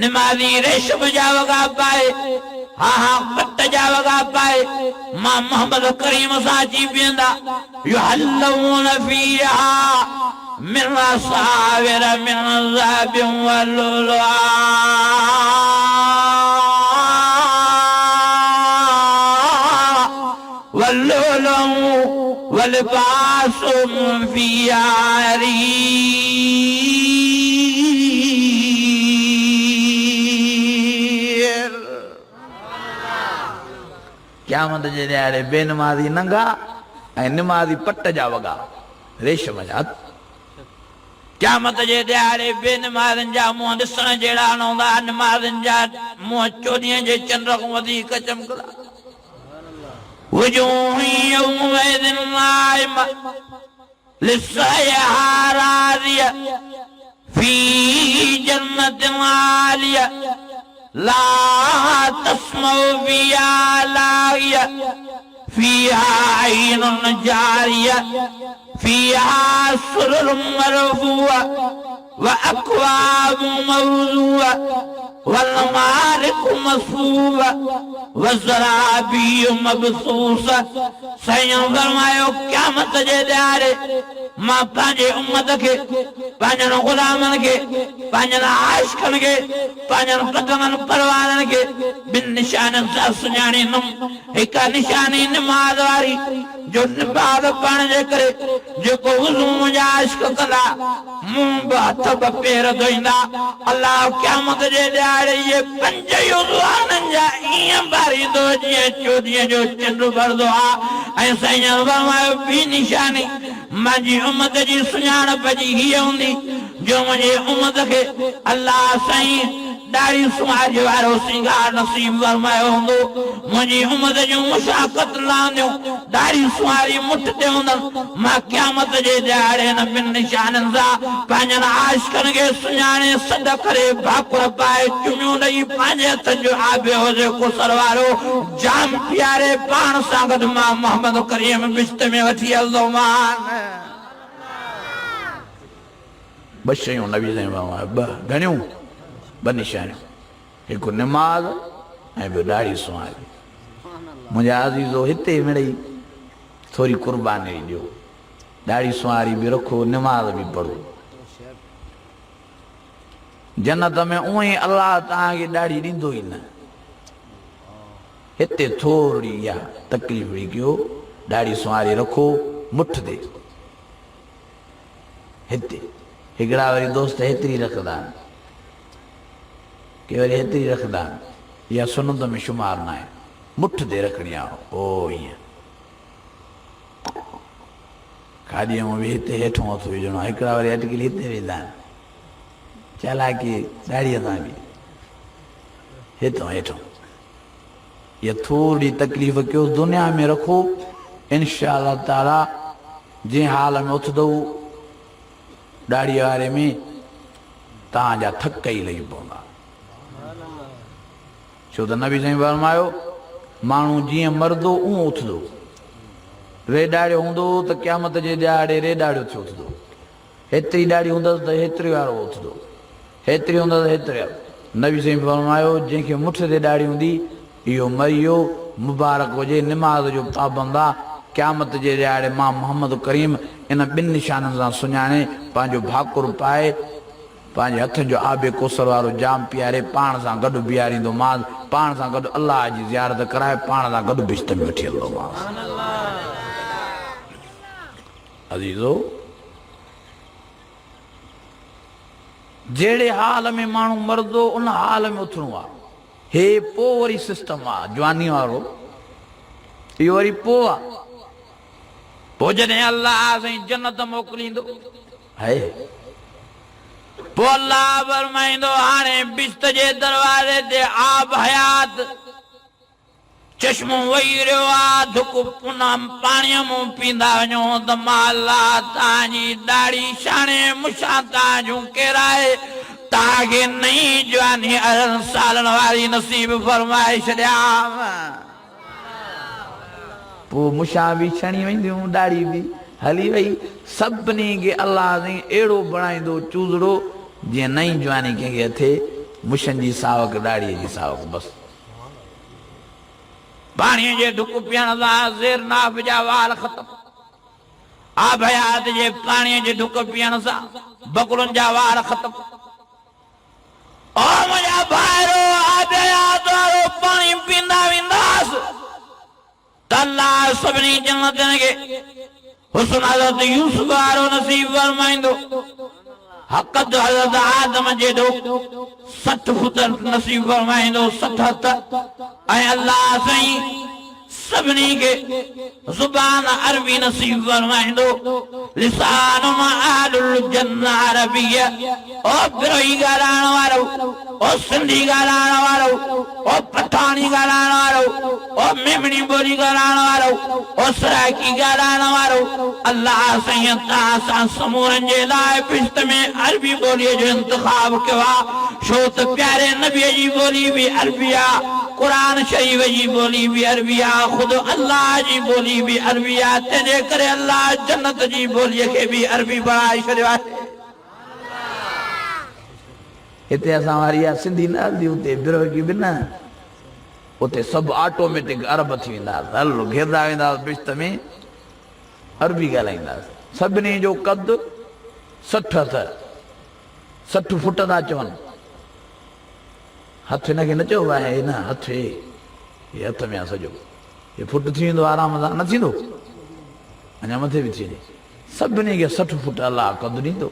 निमाज़ी रेशम जा वॻा पाए हा हा पट जा वॻा पाए मां मोहम्मद करीम सां अची बीहंदा युहल्लून फीहा मिन असाविर मिन ज़हबिन वलुलुआ वलुलु वलिबासुम फीहा क़यामत जे ॾियारे बेनमाज़ी नंगा ऐं निमाज़ी पट जा वॻा रेशम जा क़यामत जे ॾियारे बेनमाज़नि जा मुंहं ॾिसण जहिड़ा न हूंदा निमाज़नि जा मुंहं चोॾींहं जे चंड खां वधीक चमकंदा वजूह यौमइज़िन नाइमा लिसअयहा राज़िया फी जन्नतिन आलिया لا تسمعوا فيها لاغية فيها عين جارية فيها سرر مرفوعة وأكواب موضوعة والنمارق مصفوفة والزرابي مبثوثة سيدنا فرماयो क़यामत जे ॾियारे मां पंहिंजे उम्मत खे पंहिंजनि ग़ुलामनि खे पंहिंजनि आशिक़नि खे पंहिंजनि क़दमनि परवाननि खे ॿिनि निशाननि सां सुञाणींदुमि हिक निशानी निमाज़ वारी जो निमाज़ पढ़ण जे करे जेको वुज़ू मुंहिंजा आशिक़ कंदा मूं बि हथ बि पेर धोईंदा अलाह क़यामत जे ॾियारे इहे पंज युज़वाननि जा ईअं ॿारींदो जीअं चोॾीअ जो चंड भरंदो आहे ऐं साईं फरमायो ॿी निशानी मुंहिंजी उम्मत जी सुञाणप जी हीअ हूंदी जो मुंहिंजी उम्मत खे अलाह साईं ॾाढ़ी सुवारी वारो सिंगार नसीब फरमायो हूंदो मुंहिंजी उम्मत जूं मुशाक़त लांदियूं ॾाढ़ी सुवारी मुठ ते हूंदनि मां क़यामत जे ॾियारे हिन ॿिनि निशाननि सां पंहिंजनि आशिक़नि खे सुञाणे सॾ करे भाकुर पाए चुमियूं ॾेई पंहिंजे हथनि जो आबे हुजे कुसर वारो जाम प्यारे पाण सां गॾु मां मोहम्मद करीम बिश्त में वठी हलंदोमान ॿ शयूं नबी साईं ॿ घणियूं ॿ निशानियूं हिकु निमाज़ ऐं ॿियो ॾाढ़ी सुवारी मुंहिंजा अज़ीज़ो हिते मिड़ई थोरी क़ुर्बानी ॾियो ॾाढ़ी सुवारी बि रखो निमाज़ बि पढ़ो जन्नत में उअं ई अलाह तव्हांखे ॾाढ़ी ॾींदो ई न हिते थोरी इहा तकलीफ़ बि कयो ॾाढ़ी सुवारी रखो मुठ ते हिते हिकिड़ा वरी दोस्त हेतिरी रखंदा आहिनि के वरी हेतिरी रखंदा आहिनि इहा सुनत में शुमार न आहे मुठ ते रखणी आहे ओ ईअं खाधीअ में बि हिते हेठो हथु विझणो आहे हिकिड़ा वरी अटकिल हिते वेंदा आहिनि चालाकी ॾाढ़ीअ सां बि हितां हेठो इहा थोरी तकलीफ़ कयो दुनिया में रखो इनशा अल्लाह ताला जंहिं हाल में उथंदो ॾाढ़ीअ वारे में तव्हांजा थक ई लही पवंदा छो त नबी साईं फरमायो माण्हू जीअं मरंदो उहो उथंदो रेॾाड़ियो हूंदो त क़यामत जे ॾियारे रेॾाड़ियो थियो उथंदो हेतिरी ॾाढ़ी हूंदसि त हेतिरे वारो उथंदो हेतिरी हूंदसि हेतिरे वारो नबी साईं फरमायो जंहिंखे मुठ ते ॾाढ़ी हूंदी इहो मरियो मुबारक हुजे निमाज़ जो पाबंद आहे क़यामत जे ॾियारे मां मोहम्मद करीम इन ॿिनि निशाननि सां सुञाणे पंहिंजो भाकुर पाए पंहिंजे हथनि जो आबे कोसर वारो जाम पीआरे पाण सां गॾु बीहारींदोमांसि पाण सां गॾु अलाह जी ज़ियारत कराए पाण सां गॾु बिश्त में वठी हलंदोमांसि अज़ीज़ो जहिड़े हाल में माण्हू मरंदो उन हाल में उथणो आहे हे पोइ वरी सिस्टम आहे जवानी वारो इहो वरी पोइ आहे पोइ जॾहिं अलाह साईं जन्नत मोकिलींदो है पोइ अलाह फरमाईंदो हाणे बिश्त जे दरवाज़े ते आब हयात चश्मो वही रहियो आहे धुक पुनः पाणीअ मूं पींदा वञो त मां अलाह तव्हांजी ॾाढ़ी शाणे मुछां तव्हां जूं केराए तव्हांखे नई जवानी 18 सालनि वारी नसीब फरमाए छॾियां पोइ मुछां बि छणी वेंदियूं ॾाढ़ी बि हली वई सभिनी खे अलाह साईं अहिड़ो बणाईंदो चूज़ड़ो जीअं नई जवानी कंहिंखे थिए मुछनि जी सावक ॾाढ़ीअ जी सावक बसि पाणीअ जे ढुक पीअण सां ज़ेर नाफ़ जा वार ख़तम आब हयात जे पाणीअ जे ढुक पीअण सां बकुलनि जा वार ख़तम ओ मुंहिंजा भाइरो आब हयात वारो पाणी पींदा वेंदासीं त अलाह सभिनी जन्नतनि खे हुस्न हज़रत यूसुफ वारो नसीब फरमाईंदो हक़त हज़रत आदम जे ॾो 60 फुट नसीब फरमाईंदो 60 हथ ऐं अलाह साईं सभिनी के ज़ुबान अरबी नसीब फरमाइंदो लिसान आलुल जन्ना अरबिया ओ बिरोही ॻाल्हाइण वारो ओ सिंधी ॻाल्हाइण वारो ओ पठानी ॻाल्हाइण वारो ओ मेमणी ॿोली ॻाल्हाइण वारो ओ सराइकी ॻाल्हाइण वारो अल्लाह साईं तव्हां सां समूरनि जे लाइ पिश्त में अरबी ॿोलीअ जो इंतिखाब कयो आहे छो त प्यारे नबीअ जी ॿोली बि अरबी आहे कुरान शरीफ जी ॿोली भी अरबी आहे खुद अल्लाह जी ॿोली भी अरबी आहे तंहिंजे करे अल्लाह जन्नत जी ॿोलीअ खे भी अरबी बणाए छॾियो आहे हिते असां वारी आहे सिंधी न हलंदी उते बिरोगी बि न उते सभु ऑटोमेटिक अरब थी वेंदासीं हल घेरदा वेंदासीं बिश्त में अरबी ॻाल्हाईंदासीं सभिनी जो कद 60 अथव 60 फुट था चवनि हथ हिनखे न चइबो आहे न हथ हे हथ में आहे सॼो हे फुट थी वेंदो आराम सां न थींदो अञा मथे बि थी वञे सभिनी खे 60 फुट अलाह कद ॾींदो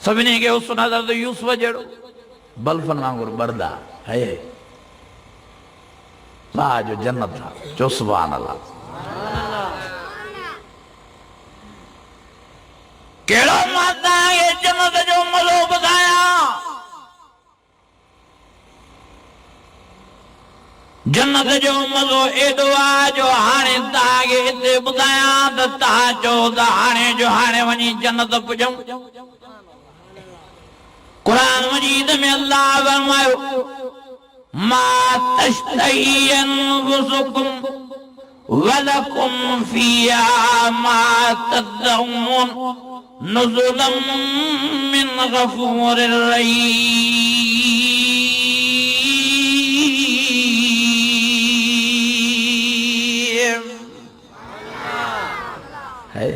सभिनी खे हुस्न हज़रत यूसुफ जहिड़ो बल्फन वांगुरु ॿरदा है वाह जो जन्नत आहे चओ सुभान अल्लाह कहिड़ो मां तव्हांखे जन्नत जो मज़ो ॿुधायां जन्नत जो मज़ो एॾो आहे जो हाणे तव्हांखे हिते ॿुधायां त तव्हां चओ त हाणे जो हाणे वञी जन्नत पुॼूं कुरान मजीद में अल्लाह फरमायो मा तश्तही अनफुसुकुम वलकुम फिहा मा तदऊन नुज़ुलन मिन गफूरिर रहीम है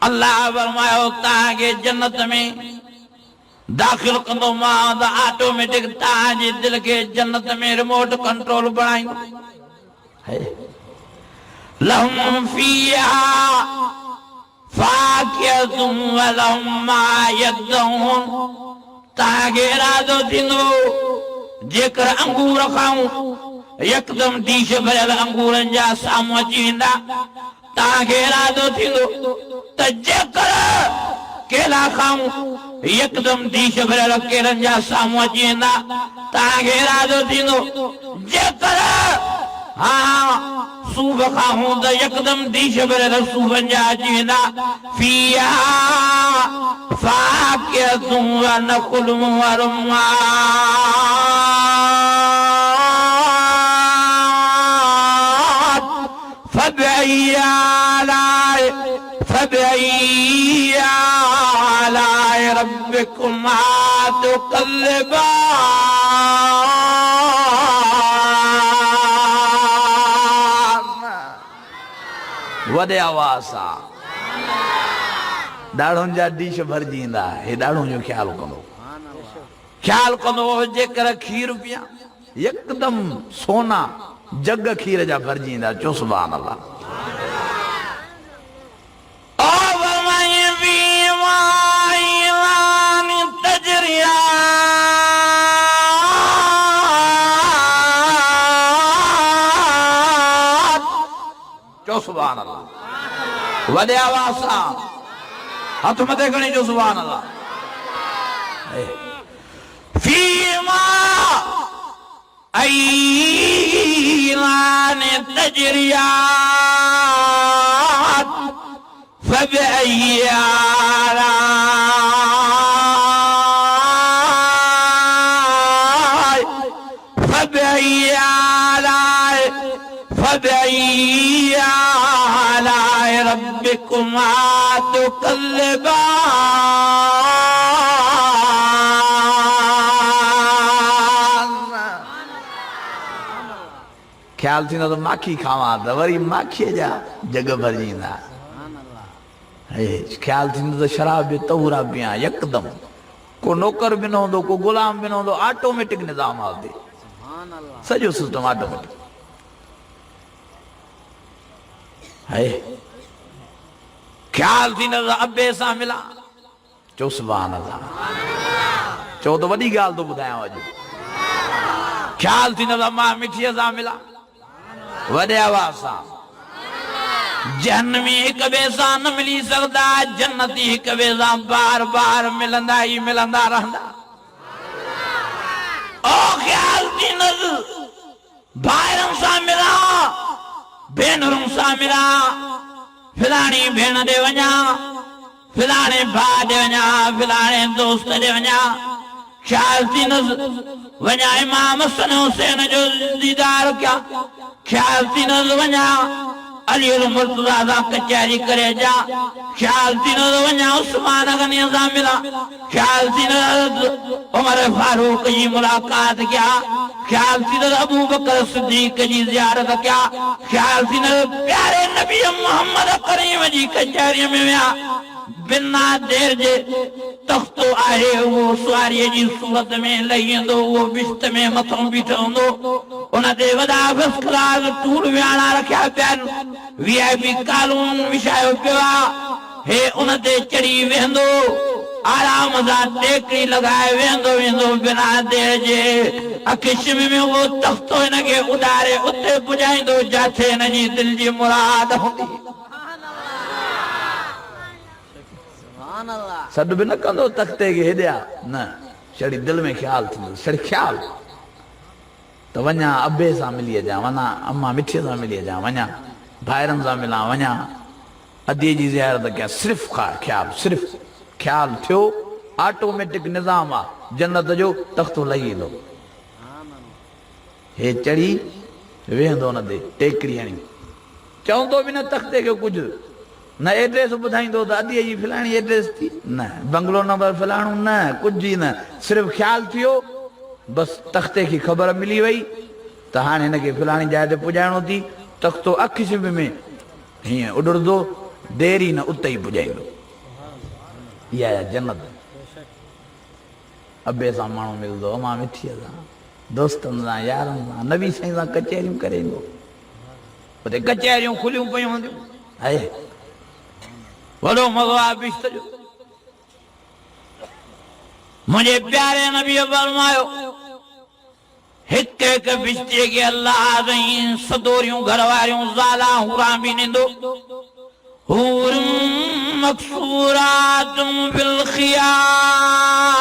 अल्लाह फरमायो तव्हांखे जन्नत में दाखिल कंदो मां त ऑटोमेटिक तव्हांजे दिल खे जन्नत में रिमोट कंट्रोल बणाईंदो लहुम फीहा फाकिहतुम व लहुम मा यदऊन तव्हांखे इरादो थींदो जेकर अंगूर खाऊं यकदम डीश भरियल अंगूरनि जा साम्हूं अची वेंदा तव्हांखे इरादो थींदो त जेकर केला खाऊं यकदम डीश भरियल केलनि जा साम्हूं अची वेंदा तव्हांखे इरादो थींदो जेकर सूफ खाऊं त यकदम डीश भरियल सूफनि जा अची वेंदा फीहा फाकिहतुम व नख़लुम व रुम्मान फबअय्यि आलाइ रब्बिकुमा तुकल्लिबान वॾे आवाज़ सां ॾाढ़ुनि जा डीश भरिजी ईंदा हे ॾाढ़ुनि जो ख़्यालु कंदो जेकर खीर पिया यकदम सोना जग खीर जा भरिजी ईंदा चओ सुभान अल्लाह सुभान अल्लाह वॾे आवाज़ सां हथ मथे खणी जो सुभान अल्लाह फीमा अय्यान तजरियात फबअय्यि आलाइ रब्बिकुमा तुकल्लिबान ख्याल थींदो त माखी खावां त वरी माखीअ जा जग भरिजी ईंदा ख्याल थींदो त शराब जो तहुरा पियां यकदम को नौकर बि न हूंदो को गुलाम बि न हूंदो ऑटोमेटिक निज़ाम आहे हुते सॼो सिस्टम ऑटोमेटिक है ख्याल थींदो त अबे सां मिलां चओ सुभान अल्लाह चओ त वॾी ॻाल्हि थो ॿुधायांव अॼु ख्याल थी न मां मिठीअ सां मिला वॾे आवाज़ सां जहन्नमी हिक ॿिए सां न मिली सघंदा जन्नती हिक ॿिए सां बार बार मिलंदा ई मिलंदा रहंदा ओ ख्याल थी न भाइरनि सां मिला भेनरुनि सां मिला फिलाणी भेण ॾे वञा फिलाणे भाउ ॾे वञा फिलाणे दोस्त ॾे वञा ख्याल थी न वञा इमाम हसन हुसैन जो दीदार कया ख्याल थी न वञा अली मुर्तज़ा सां कचहरी करे जा ख्याल थी न वञा उस्मान गनी सां मिला ख्याल थी न उमर फारूक जी मुलाकात कया ख्याल थी न अबू बकर सिद्दीक जी ज़ियारत कया ख्याल थी न प्यारे नबी मोहम्मद करीम जी कचहरी में विया बिना देर जे तख्तो आहे वो सवारीअ जी सूरत में लही वेंदो वो बिश्त में मथों बीठो हूंदो उन ते वॾा फर्स्ट क्लास टूर विहाणा रखिया पिया आहिनि VIP कालून विछायो पियो आहे हे उन ते चढ़ी वेंदो आराम सां टेकड़ी लगाए वेंदो वेंदो बिना देर जे अखिशिम में वो तख्तो हिनखे उॾारे उते पुॼाईंदो जिथे हिन जी दिलि जी मुराद हूंदी सॾ बि न कंदो तख़्ते खे हेॾिया न छड़ी दिलि में ख़्यालु थींदो छड़ी ख़्यालु त वञा अबे सां मिली अचां वञा अम्मा मिठीअ सां मिली अचां वञा भाइरनि सां मिलां वञा अदीअ जी ज़ियारत कयां सिर्फ़ु ख़्यालु सिर्फ़ु ख़्यालु थियो ऑटोमेटिक निज़ाम आहे जन्नत जो तख़्तो लही ईंदो हे चढ़ी वेहंदो न ते टेकड़ी हणी चवंदो बि न तख़्ते खे कुझु न एड्रेस ॿुधाईंदो त अदीअ जी फिलाणी एड्रेस थी न बंगलो नंबर फिलाणो न कुझु ई न सिर्फ़ु ख़्यालु थियो बसि तख़्ते खे ख़बर मिली वई त हाणे हिनखे फिलाणी जाइ ते पुॼाइणो थी तख़्तो अखिशिम में हीअं उॾड़ंदो देरी न उते ई पुॼाईंदो इहा आहे जन्नत अबे सां माण्हू मिलंदो अमा मिठीअ सां दोस्तनि सां यारनि सां नबी साईं सां कचहरियूं करे ईंदो उते कचहरियूं खुलियूं पियूं हूंदियूं आहे वॾो मज़ो आहे बिश्त जो मुंहिंजे प्यारे नबी फरमायो हिक हिक बिश्तीअ खे अल्लाह साईं सदोरियूं घर वारियूं ज़ाला हूरा बि ॾींदो हूर मक़सूरातुं फिल ख़ियाब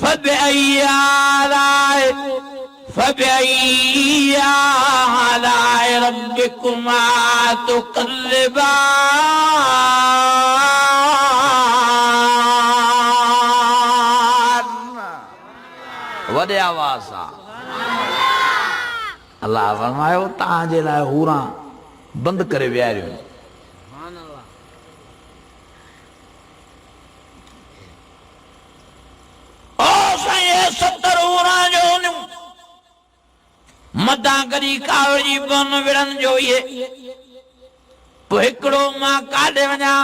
फबअय्यि आलाए रब्बिकुमा तुकज़्ज़िबान वॾे आवाज़ सां अल्लाह फरमायो तव्हांजे लाइ हूरां बंदि करे विहारियूं मथां कॾहिं कावड़ी बन विढ़नि जो इहे पोइ हिकिड़ो मां काॾे वञा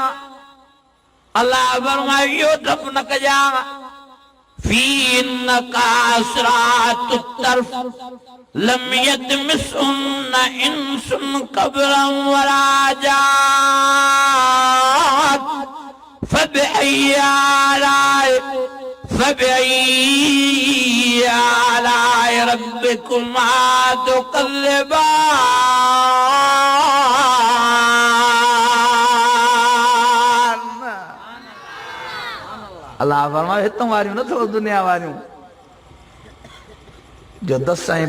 अल्लाह फरमायो इहो डपु न कजां फीन कासरातु तरफ लम यतमिसुन इंसुन क़ब्लन वला जान फबअय्यि आलाए रब्बिकुमा तुकज़्ज़िबान अल्लाह फरमाए हितों वारियूं नथो दुनिया वारियूं जो 10 ऐं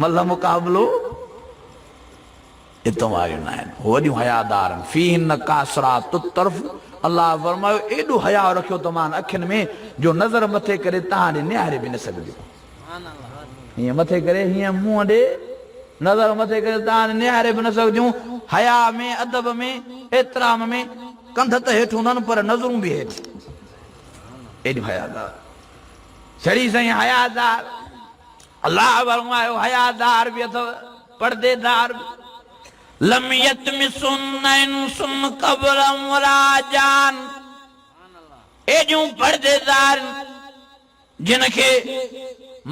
मल मुक़ाबलो हितों वारियूं न आहिनि वॾियूं हयादार आहिनि फीन कासरातु तरफ अल्लाह फरमायो एॾो हया रखियो तव्हां अखियुनि में जो नज़र मथे करे तव्हां ॾे निहारे बि न सघंदियूं हीअं मथे करे हीअं मुंहं ॾे नज़र मथे करे तव्हां ॾे निहारे बि न सघंदियूं हया में अदब में एतिराम में कंध त हेठि हूंदा आहिनि पर नज़रूं बि हेठि एॾियूं हयादार छड़ी साईं हयादार अल्लाह फरमायो हयादार बि अथव पर्देदार बि लम यतमिसुन इंसुन क़ब्लन वला जान एॾियूं पर्देदार जिन खे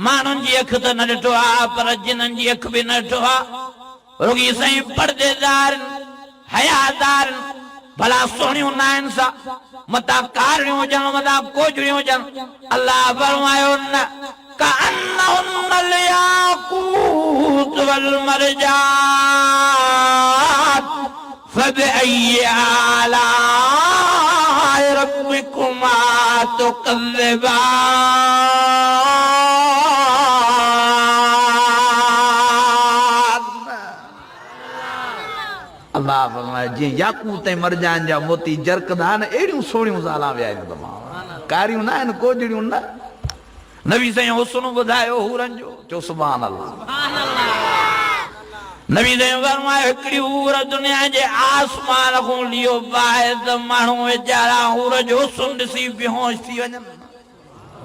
माण्हुनि जी अखि त न ॾिठो आहे पर जिन्हनि जी अखि बि न ॾिठो आहे रुॻी साईं पर्देदार हयादार भला सोहणियूं न आहिनि सा मथां कारियूं हुजनि मथां कोजड़ियूं हुजनि अल्लाह फरमायो न كأنهن الياقوت والمرجان فبأي آلاء ربكما تكذبان اللہ فرمائے جی یاقوت مرجان جا موتی جرکدا ن ایڑیوں سوڑیوں زالاں ویا آहिनि تمام کاریوں نہ آहिनि کوجڑیوں نہ نبی سائیں حسن ॿुधायो हूरनि जो चो सुभान अल्लाह नबी साईं फरमायो हिकिड़ी हूर दुनिया जे आसमान खां लियो बाहि त माण्हू वीचारा हूर जो हुस्न ॾिसी बेहोश थी वञनि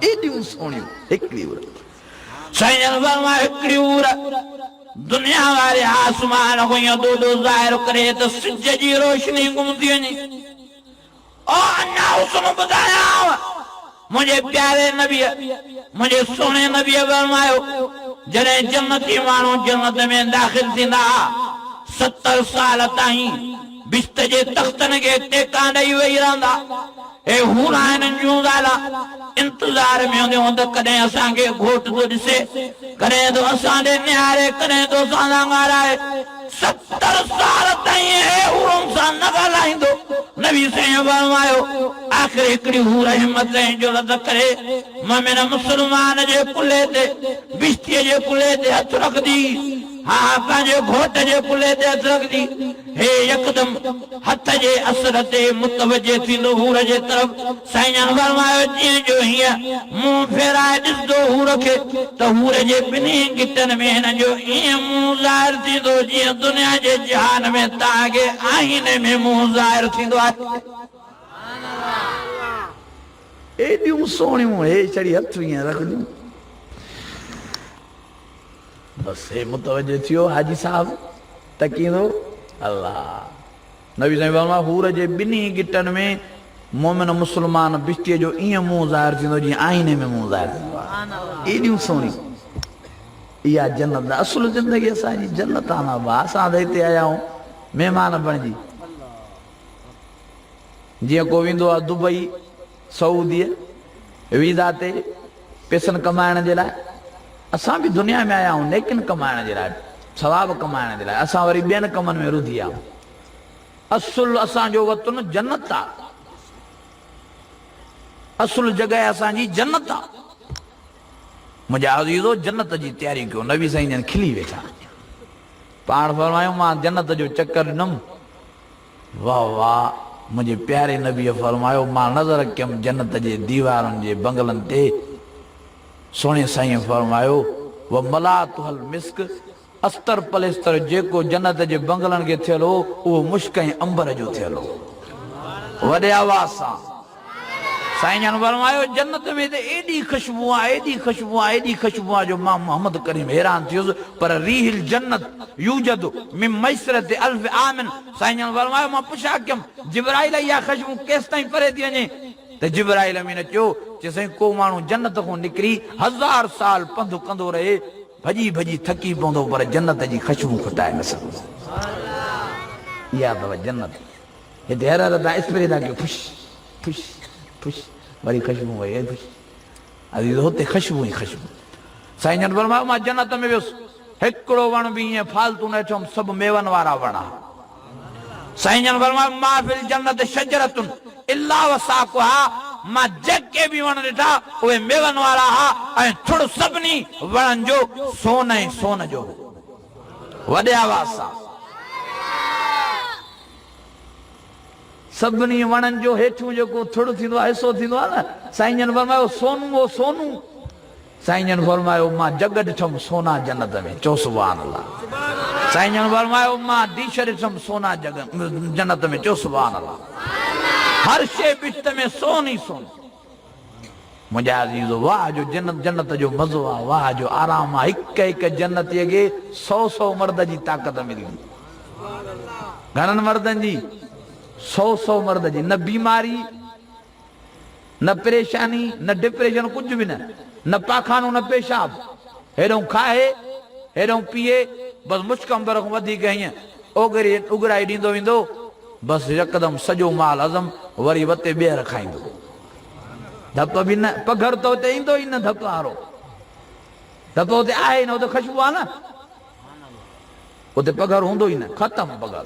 एॾियूं सोहणियूं हिकिड़ी हूर साईं जन फरमायो हिकिड़ी हूर दुनिया वारे आसमान खां इहो ॾोॾो ज़ाहिर करे त सिज जी रोशनी गुम थी वञे ओ अञा हुस्न ॿुधायांव मुझे प्यारे नबी मुझे सोने नबी फरमायो जॾहिं जन्नती माण्हू जन्नत में दाख़िल थींदा 70 साल ताईं बिस्त जे तख़्तनि खे टेका ॾेई वेही रहंदा ए हूरा आहिनि जूं ॻाल्हि इंतज़ार में हूंदियूं त कॾहिं असांखे घोट थो ॾिसे कॾहिं तो असां ॾे निहारे कॾहिं तो असां सां ॻाल्हाए 70 साल ताईं हे हूरनि सां न ॻाल्हाईंदो नबी साईं फरमायो आख़िर हिकिड़ी हूर हिमत ऐं जुरत करे मोमिन मुस्लमान जे कुल्हे ते बिस्तीअ जे कुल्हे ते हथ रखंदी हा पंहिंजे घोट जे कुल्हे ते हथ रखंदी हे यकदम हथ जे असर ते मुतवजे थींदो हूर जे तरफ़ साईं जन फरमायो जीअं जो हीअं मुंहुं फेराए ॾिसंदो हूर खे त हूर जे ॿिन्ही गिटनि में हिन जो ईअं मुंहुं ज़ाहिर थींदो जीअं दुनिया जे जहान में तव्हांखे आईने में मुंहुं ज़ाहिर थींदो आहे एॾियूं सोहणियूं हे छड़ी हथ ईअं रखंदियूं बस हे मुतवजो थियो हाजी साहब तकींदो अल्लाह नबी साईं फरमायो हूर जे ॿिन्ही गिटनि में मोमिन मुस्लमान बिस्तीअ जो ईअं मुंहुं ज़ाहिर थींदो जीअं आईने में मुंहुं ज़ाहिर थींदो आहे एॾियूं सोहणियूं इहा जन्नत असुल ज़िंदगी असांजी जन्नत आहे न भाउ असां त हिते आया आहियूं महिमान बणिजी जीअं को वेंदो आहे दुबई सऊदीअ वीज़ा ते पैसनि कमाइण जे लाइ असां बि दुनिया में आया आहियूं नेकिन कमाइण जे लाइ सवाब कमाइण जे लाइ असां वरी ॿियनि कमनि में रुधी आहियूं असुल असांजो वतन जन्नत आहे असुल जॻह असांजी जन्नत आहे मुंहिंजा अज़ीज़ो जन्नत जी तयारी कयो नबी साईं जन खिली वेठा पाण फरमायूं मां जन्नत जो चकर ॾिनमि वाह वाह मुंहिंजे प्यारे नबीअ फरमायो मां नज़र कयमि जन्नत जे दीवारुनि जे बंगलनि ते सोणे साईं फरमायो व मलातुल मिस्क अस्तर पलेस्तर जेको जन्नत जे बंगलनि खे थियल हो उहो मुश्क ऐं अंबर जो थियल हो वॾे आवाज़ सां साईं जन फरमायो जन्नत में त एॾी ख़ुशबू आहे एॾी ख़ुशबू आहे एॾी ख़ुशबू आहे जो मां मोहम्मद करीम हैरान थियुसि पर रीहिल जन्नत यूजद मिन मैसरत अल्फ आमिन साईं जन फरमायो मां पुछा कयमि जिब्राइल इहा ख़ुशबू केसि ताईं परे थी वञे त जिब्राइल अमीन चयो चई को माण्हू जन्नत खां निकिरी 1000 साल पंधु कंदो रहे भॼी भॼी थकी पवंदो पर जन्नत जी ख़ुशबू खुटाए न सघंदो इहा अथव जन्नत हिते हर हर तव्हां स्प्रे था कयो ख़ुशि ख़ुशि ख़ुशि वरी ख़ुशबू वई ख़ुशि अज़ीज़ हुते ख़ुशबू ई ख़ुशबू साईं जन फरमायो मां जन्नत में वियुसि हिकिड़ो वण बि ईअं फालतू न ॾिठुमि सभु मेवनि वारा वण साईं जन फरमायो मां फिल जन्नत शजरतुन इल्ला वसाकुहा मां जेके बि वण ॾिठा उहे मेवनि वारा हा ऐं थोरो सभिनी वणनि जो सोन ऐं सोन जो वॾे आवाज़ सां सभिनी वणनि जो हेठियों जेको थोरो थींदो आहे हिसो थींदो आहे न साईं जन फरमायो सोनू हो सोनू साईं जन फरमायो मां जग ॾिठुमि सोना जन्नत में चओ सुभान अल्लाह साईं जन फरमायो मां दीश ॾिठुमि सोना जग जन्नत में चओ सुभान अल्लाह हर शइ बिस्त में सोन ई सोन मुंहिंजा अज़ीज़ो वाह जो जन्नत जो मज़ो आहे वाह जो आराम आहे हिक हिक जन्नतीअ खे 100 मर्द जी ताक़त मिली घणनि मर्दनि जी 100 मर्द जी न बीमारी न परेशानी न डिप्रेशन कुछ भी न पाखानो न पेशाब हेॾो खाए हेॾो पीए बस मुश्क अंबर खां वधीक हीअं उगराई ॾींदो वेंदो बस यकदम सॼो माल हज़म वरी वते ॿीहर खाईंदो धप बि न पघर तो हुते ईंदो ई न धप वारो त पोइ हुते आहे न, हुते ख़ुशबू आहे न, हुते पघर हूंदो ई न, ख़तम पघर।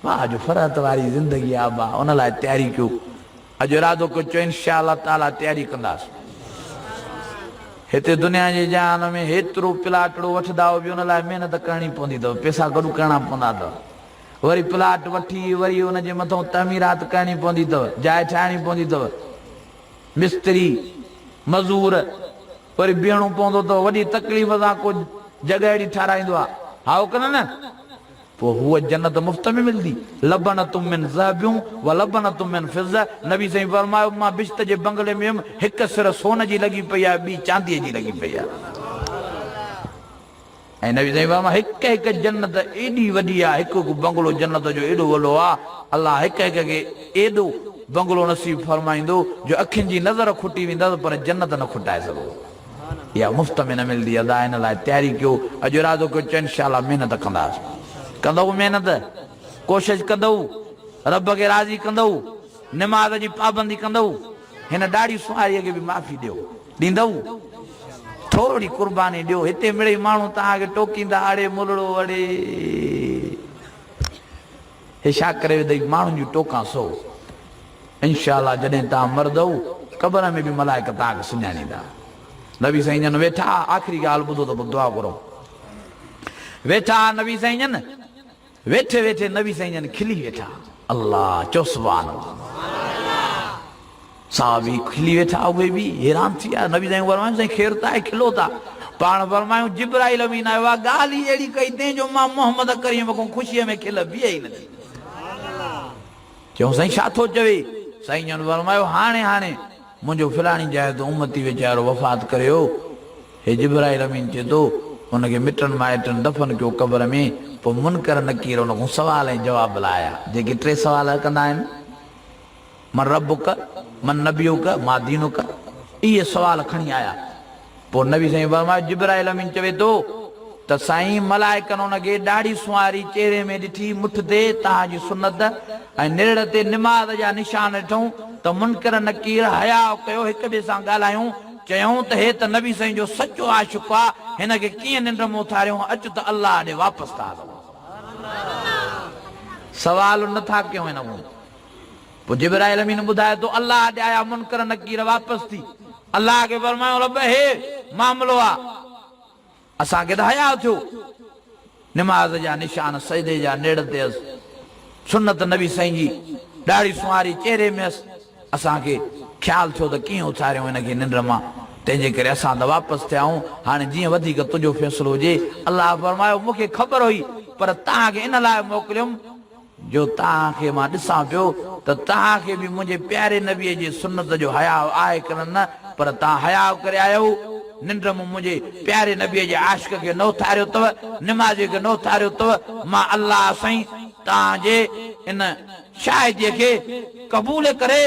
वाह जो फरहत वारी ज़िंदगी आहे बा, उन लाइ तयारी कयो। अॼु इरादो कयो चयो इंशा अल्लाह ताला तयारी कंदासीं। हिते दुनिया जे जहान में हेतिरो प्लाटड़ो वठंदा बि उन लाइ महिनत करणी पवंदी अथव, पैसा गॾु करणा पवंदा अथव। वरी प्लाट वठी वरी हुनजे मथां तमीरात करणी पवंदी अथव, जाइ ठाहिणी पवंदी अथव, मिस्त्री मज़ूर वरी बीहणो पवंदो अथव, वॾी तकलीफ़ सां को जॻह अहिड़ी ठाराईंदो आहे, हाओ कन न, पोइ हूअ जन्नत मुफ़्त में मिलंदी। लबनतुम मिन ज़हबियूं व लबनतुम मिन फिज़्ज़ा। नबी साईं फरमायो मां बिश्त जे बंगले में हुयमि, हिकु सिर सोन जी लॻी पई आहे, ॿी चांदीअ जी लॻी पई आहे। ऐं नबी साईं फरमायो हिकु हिकु जन्नत एॾी वॾी आहे, हिकु हिकु बंगलो जन्नत जो एॾो वॾो आहे, अलाह हिकु हिकु खे एॾो बंगलो नसीब फरमाईंदो जो अखियुनि जी नज़र खुटी वेंदसि पर जन्नत न खुटाए सघो। इहा मुफ़्त में न मिलंदी। अदा हिन लाइ तयारी कयो। अॼु इरादो कयो चयो इंशा अल्लाह महिनत कंदासीं, कंदव महिनत, कोशिशि कंदव, रब खे राज़ी कंदव, निमाज़ जी पाबंदी कंदव, हिन ॾाढी सुवारीअ खे बि माफ़ी ॾियो, ॾींदव, थोरी कुर्बानी ॾियो। हिते मिड़ई माण्हू तव्हांखे टोकींदा, अड़े मुलड़ो अड़े, हे छा करे विधई, माण्हुनि जूं टोकां सो। इंशा अल्लाह जॾहिं तव्हां मरदव क़बर में बि मलाइका तव्हांखे सुञाणींदा। नबी साईं जन वेठा, आख़िरी ॻाल्हि ॿुधो त दुआ करो। वेठा नबी साईं जन, वेठे वेठे नबी साईं जन खिली वेठा, अल्लाह चो सुभान अल्लाह, साहबी खिली वेठा, उहे बि हैरान थी विया। नबी साईं फरमायो साईं ख़ैर त आहे, खिलो था। पाण फरमायूं जिब्राइल अमीन आयो आहे, ॻाल्हि ई अहिड़ी कई तंहिं जो मां मोहम्मद करीम खां ख़ुशीअ में खिल बीहे ई नथी। चयूं साईं छा थो चवे? साईं जन फरमायो हाणे हाणे मुंहिंजो फिलाणी जाइ तो उम्मती वीचारो वफ़ात करे हो, हे जिब्राइल अमीन चए थो उनखे मिटनि माइटनि दफ़न कयो क़बर में। पोइ मुनकर नकीर उन खां सवाल ऐं जवाब लाया, जेके 3 सवाल कंदा आहिनि, मन रबुक, मन नबियुक, मा दीनुक, इहे सवाल खणी आया। पोइ नबी साईं फरमायो जिब्राइल अमीन चवे थो त साईं मलाइकनि उनखे ॾाढी सुवारी चेहरे में ॾिठी, मुठ ते तव्हांजी सुनत ऐं निड़ ते निमाज़ जा निशान ॾिठूं त मुनकर नकीर हया कयो, हिक ॿिए सां ॻाल्हायूं, चयूं त हे त नबी साईं जो सचो आशिक़ु आहे, हिन खे कीअं निंड में उथारियूं, अचु त अल्लाह ॾे वापसि था हलूं। सवाल नथा कयूं हिन मूं। पोइ जिब्राइल अमीन ॿुधाए थो अल्लाह ॾे आया मुनकर नकीर वापसि थी, अल्लाह खे फरमायो रब हे मामिलो आहे, असांखे त हया थियो, निमाज़ जा निशान सजदे जा नेड़ ते हुअसि, सुनत नबी साईं जी ॾाढी सुवारी चेहरे में हुअसि, असांखे ख़्यालु थियो त कीअं उथारियूं हिनखे निंड मां, तंहिंजे करे असां त वापसि थिया आहियूं, हाणे जीअं वधीक तुंहिंजो फ़ैसिलो हुजे। अल्लाह फरमायो मूंखे ख़बर हुई पर तव्हांखे इन लाइ मोकिलियुमि जो तव्हांखे मां ॾिसां पियो त तव्हांखे बि मुंहिंजे प्यारे नबीअ जी सुनत जो हया आहे की न, पर तव्हां हया करे आया आहियो, निंड में मुंहिंजे प्यारे नबीअ जे आशिक़ खे न उथारियो अथव, निमाज़ खे न उथारियो अथव। मां अल्लाह साईं तव्हांजे इन शाहिदीअ खे क़बूल करे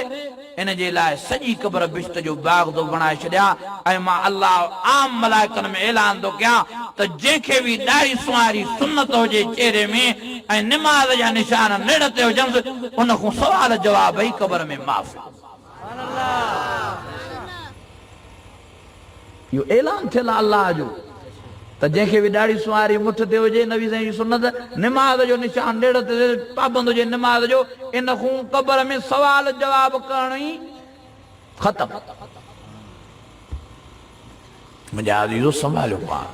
इन जे लाइ सॼी क़बर बिश्त जो बाग़ थो बणाए छॾियां, ऐं मां अल्लाह आम मलाइकनि में ऐलान थो कयां त जंहिंखे बि ॾाढी सुवारी सुनत हुजे चेहरे में ऐं निमाज़ जा निशान नेड़ ते हुजनि, उन खां सवाल जवाब ई क़बर में माफ़। इहो ऐलान थियल आहे अल्लाह जो त जंहिंखे बि ॾाढी सुवारी मुठ ते हुजे नबी साईं जी सुनत, निमाज़ जो निशान नेड़ ते पाबंद हुजे निमाज़ जो, इन खां क़बर में सवाल जवाब करण ई ख़तम। मुंहिंजा अज़ीज़ो संभालियो पाण,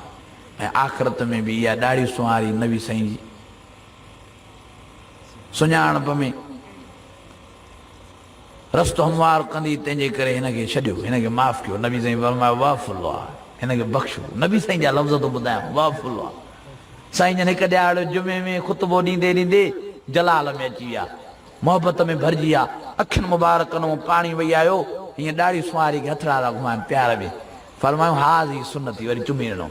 ऐं आख़िरत में बि इहा ॾाढी सुवारी नबी साईं जी सुञाणप में रस्तो हमवार कंदी, तंहिंजे करे हिनखे छॾियो, हिनखे माफ़ कयो। नबी साईं फरमायो वाफ़ुल्लाह, हिनखे बख़्शो। नबी साईं जा लफ़्ज़ थो ॿुधायां, वाफ़ुल्लाह। साईं जन हिकु ॾियाड़ जुमे में ख़ुतबो ॾींदे ॾींदे जलाल में अची विया, मोहबत में भरिजी विया, अखियुनि मुबारकनि मां पाणी वही आयो, हीअं ॾाढी सुवारी खे हथड़ा था घुमाइनि प्यार में। फरमायूं हाज़ी सुनती, वरी चुमी ॾिनो,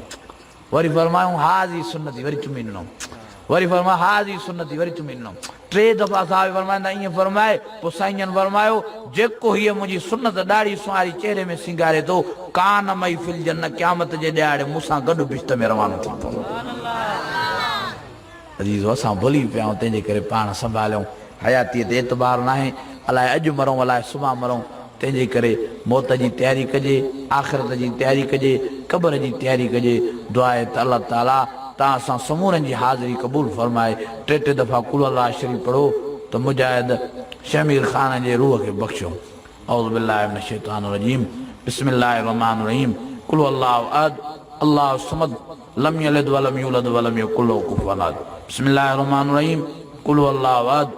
वरी फरमायूं हाज़ी सुनती, वरी चुमी ॾिनो, वरी फरमायो हाज़ी सुनती, वरी चुमी ॾिनो। 3 दफ़ा साहिब फरमाईंदा ईअं फरमाए, पोइ साईं जन फरमायो जेको हीअ मुंहिंजी सुनत ॾाढी सुवारी चेहरे में सिंगारे थो, कान मई फिल जन, क़यामत जे ॾियारे मूंसां गॾु बिश्त में रवानो थी पवंदो। अजीज़ो असां भुली पिया आहियूं, तंहिंजे करे पाण संभालियूं। हयातीअ ते एतबार न आहे, अलाए अॼु मरूं अलाए सुभाणे मरूं, तंहिंजे करे मौत जी तयारी कजे, आख़िरत जी तयारी कजे, क़ब्र जी तयारी कजे। दुआ आहे त अल्लाह ताला तव्हां सां समूरनि जी हाज़िरी क़बूल फरमाए। टे टे दफ़ा कुल अल्लाह शरीफ़ पढ़ो त मुजाहिद शमीर ख़ान जे रूह खे बख़्शो। औज़ु बिल्लाहि मिनश शैतानिर रजीम, बिस्मिल्लाहिर रहमानिर रहीम। कुल अल्लाहु अहद, अल्लाहु समद, लम यलिद वलम यूलद वलम यकुल लहू कुफुवन अहद। बिस्मिल्लाहिर रहमानिर रहीम। कुल अल्लाहु अहद,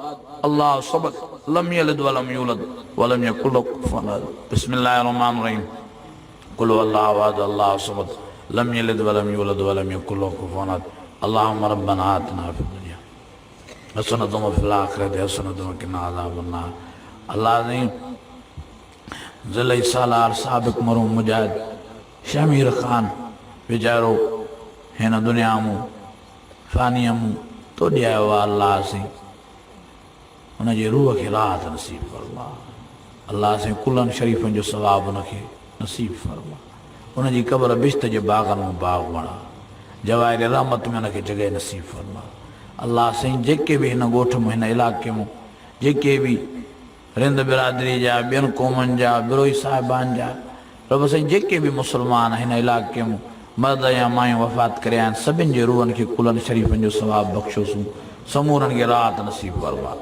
अल्लाहु समद, लम यलिद वलम यूलद वलम यकुल लहू कुफुवन अहद। बिस्मिल्लाहिर रहमानिर रहीम। कुल अल्लाहु अहद, अल्लाहु समद, लम यलिद वलम यूलद वलम यकुल लहू कुफुवन अहद। अल्लाहुम्मा रब्बना आतिना फिद दुनिया हसनतम व फिल आखिरति हसनतम व किना अज़ाबन नार। अल्लाह ने ज़िले सालार साबिक़ मरहूम मुजाहिद शमीर ख़ान वीचारो हिन दुनिया में फ़ानीअ में तोॾे आयो आहे। अल्लाह से उनजे रूह खे राहत नसीब फरमा। अल्लाह से कुलनि शरीफ़नि जो सवाब उनखे नसीब फरमा। उनजी क़ब्र बिश्त जे बाग़नि में बाग़ बणा। जवाहिर रहमत में उनखे जॻह नसीब फरमा। अल्लाह साईं जेके बि हिन ॻोठ में हिन इलाइक़े में जेके बि रिंद बिरादरी जा, ॿियनि क़ौमनि जा, बिरोई साहिबान जा, रब साईं जेके बि मुस्लमान हिन इलाइक़े में मर्द या मायूं वफ़ात करे आहिनि, सभिनि जे रूहनि खे कुलनि शरीफ़नि जो सवाब बख़्शोसूं, समूरनि खे राहत नसीब फरमा।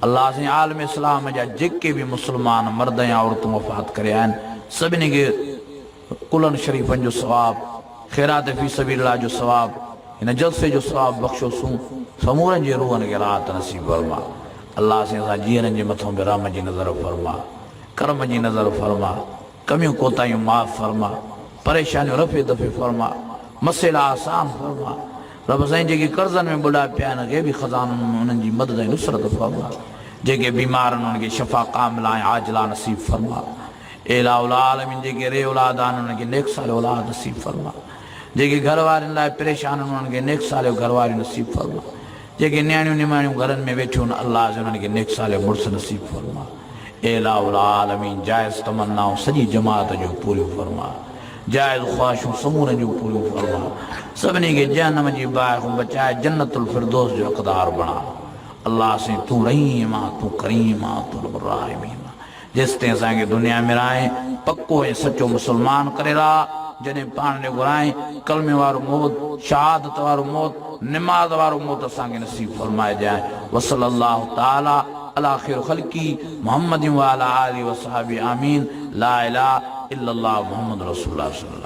अल्लाह साईं आलम इस्लाम जा जेके बि मुस्लमान मर्द या औरतूं वफ़ात करे आहिनि, सभिनी खे कुलनि शरीफ़नि जो सवाब, ख़ैरात फ़ी सबीलिल्लाह जो सवाब, हिन जलसे जो सवाब बख़्शोसूं, समूरनि जे रूहनि खे राहत नसीब फरमा। अल्लाह साईं असां जीअरनि जे मथां बि रहम जी नज़र फरमा, करम जी नज़र फरमा, कमियूं कोताहियूं माफ़ फरमा, परेशानियूं रफ़े दफ़े फरमा, मसइला आसान फरमा। रब साईं जेके कर्ज़नि में बुॾा पिया आहिनि के बि ख़ज़ाननि में उन्हनि जी मदद ऐं नुसरत फरमा। जेके बीमार आहिनि उन्हनि खे शफ़ा कामिला ऐं आजिला नसीब फरमा। इलाहुल आलमीन जेके रे औलाद आहिनि उन्हनि खे नेक साल औलाद नसीब फरमा। जेके घर वारनि लाइ परेशान आहिनि उन्हनि खे नेक साल घर वारी नसीब फरमा। जेके न्याणियूं निमाणियूं घरनि में वेठियूं आहिनि अल्लाह से उन्हनि खे नेक साल मुड़ुस नसीब फरमा। इलाहुल आलमीन जाइज़ तमन्नाऊं सॼी जमात जो पूरियूं फरमा। जाइज़ ख़्वाहिशूं समूरनि जूं पूरियूं फरमा। सभिनी खे जहन्नम जी बाहि खां बचाए जन्नतुल फिरदौस जो हक़दार बणा। अल्लाह से तूं रहीम आहे, तूं करीम आहे, तूं राहिमीम आहे। जेसिताईं असांखे दुनिया में रहे पक्को ऐं सचो मुस्लमान करे रहा। जॾहिं पाण ॾे घुराए कलमे वारो मौत, शहादत वारो मौत, निमाज़ वारो मौत असांखे नसीब फरमाए ॾियाए। वसल्लल्लाहु ताला अला ख़ैर ख़ल्क़ी मुहम्मद व अला आलिहि व सहाबी आमीन। ला इलाहा इल्लल्लाह मुहम्मद रसूलुल्लाह।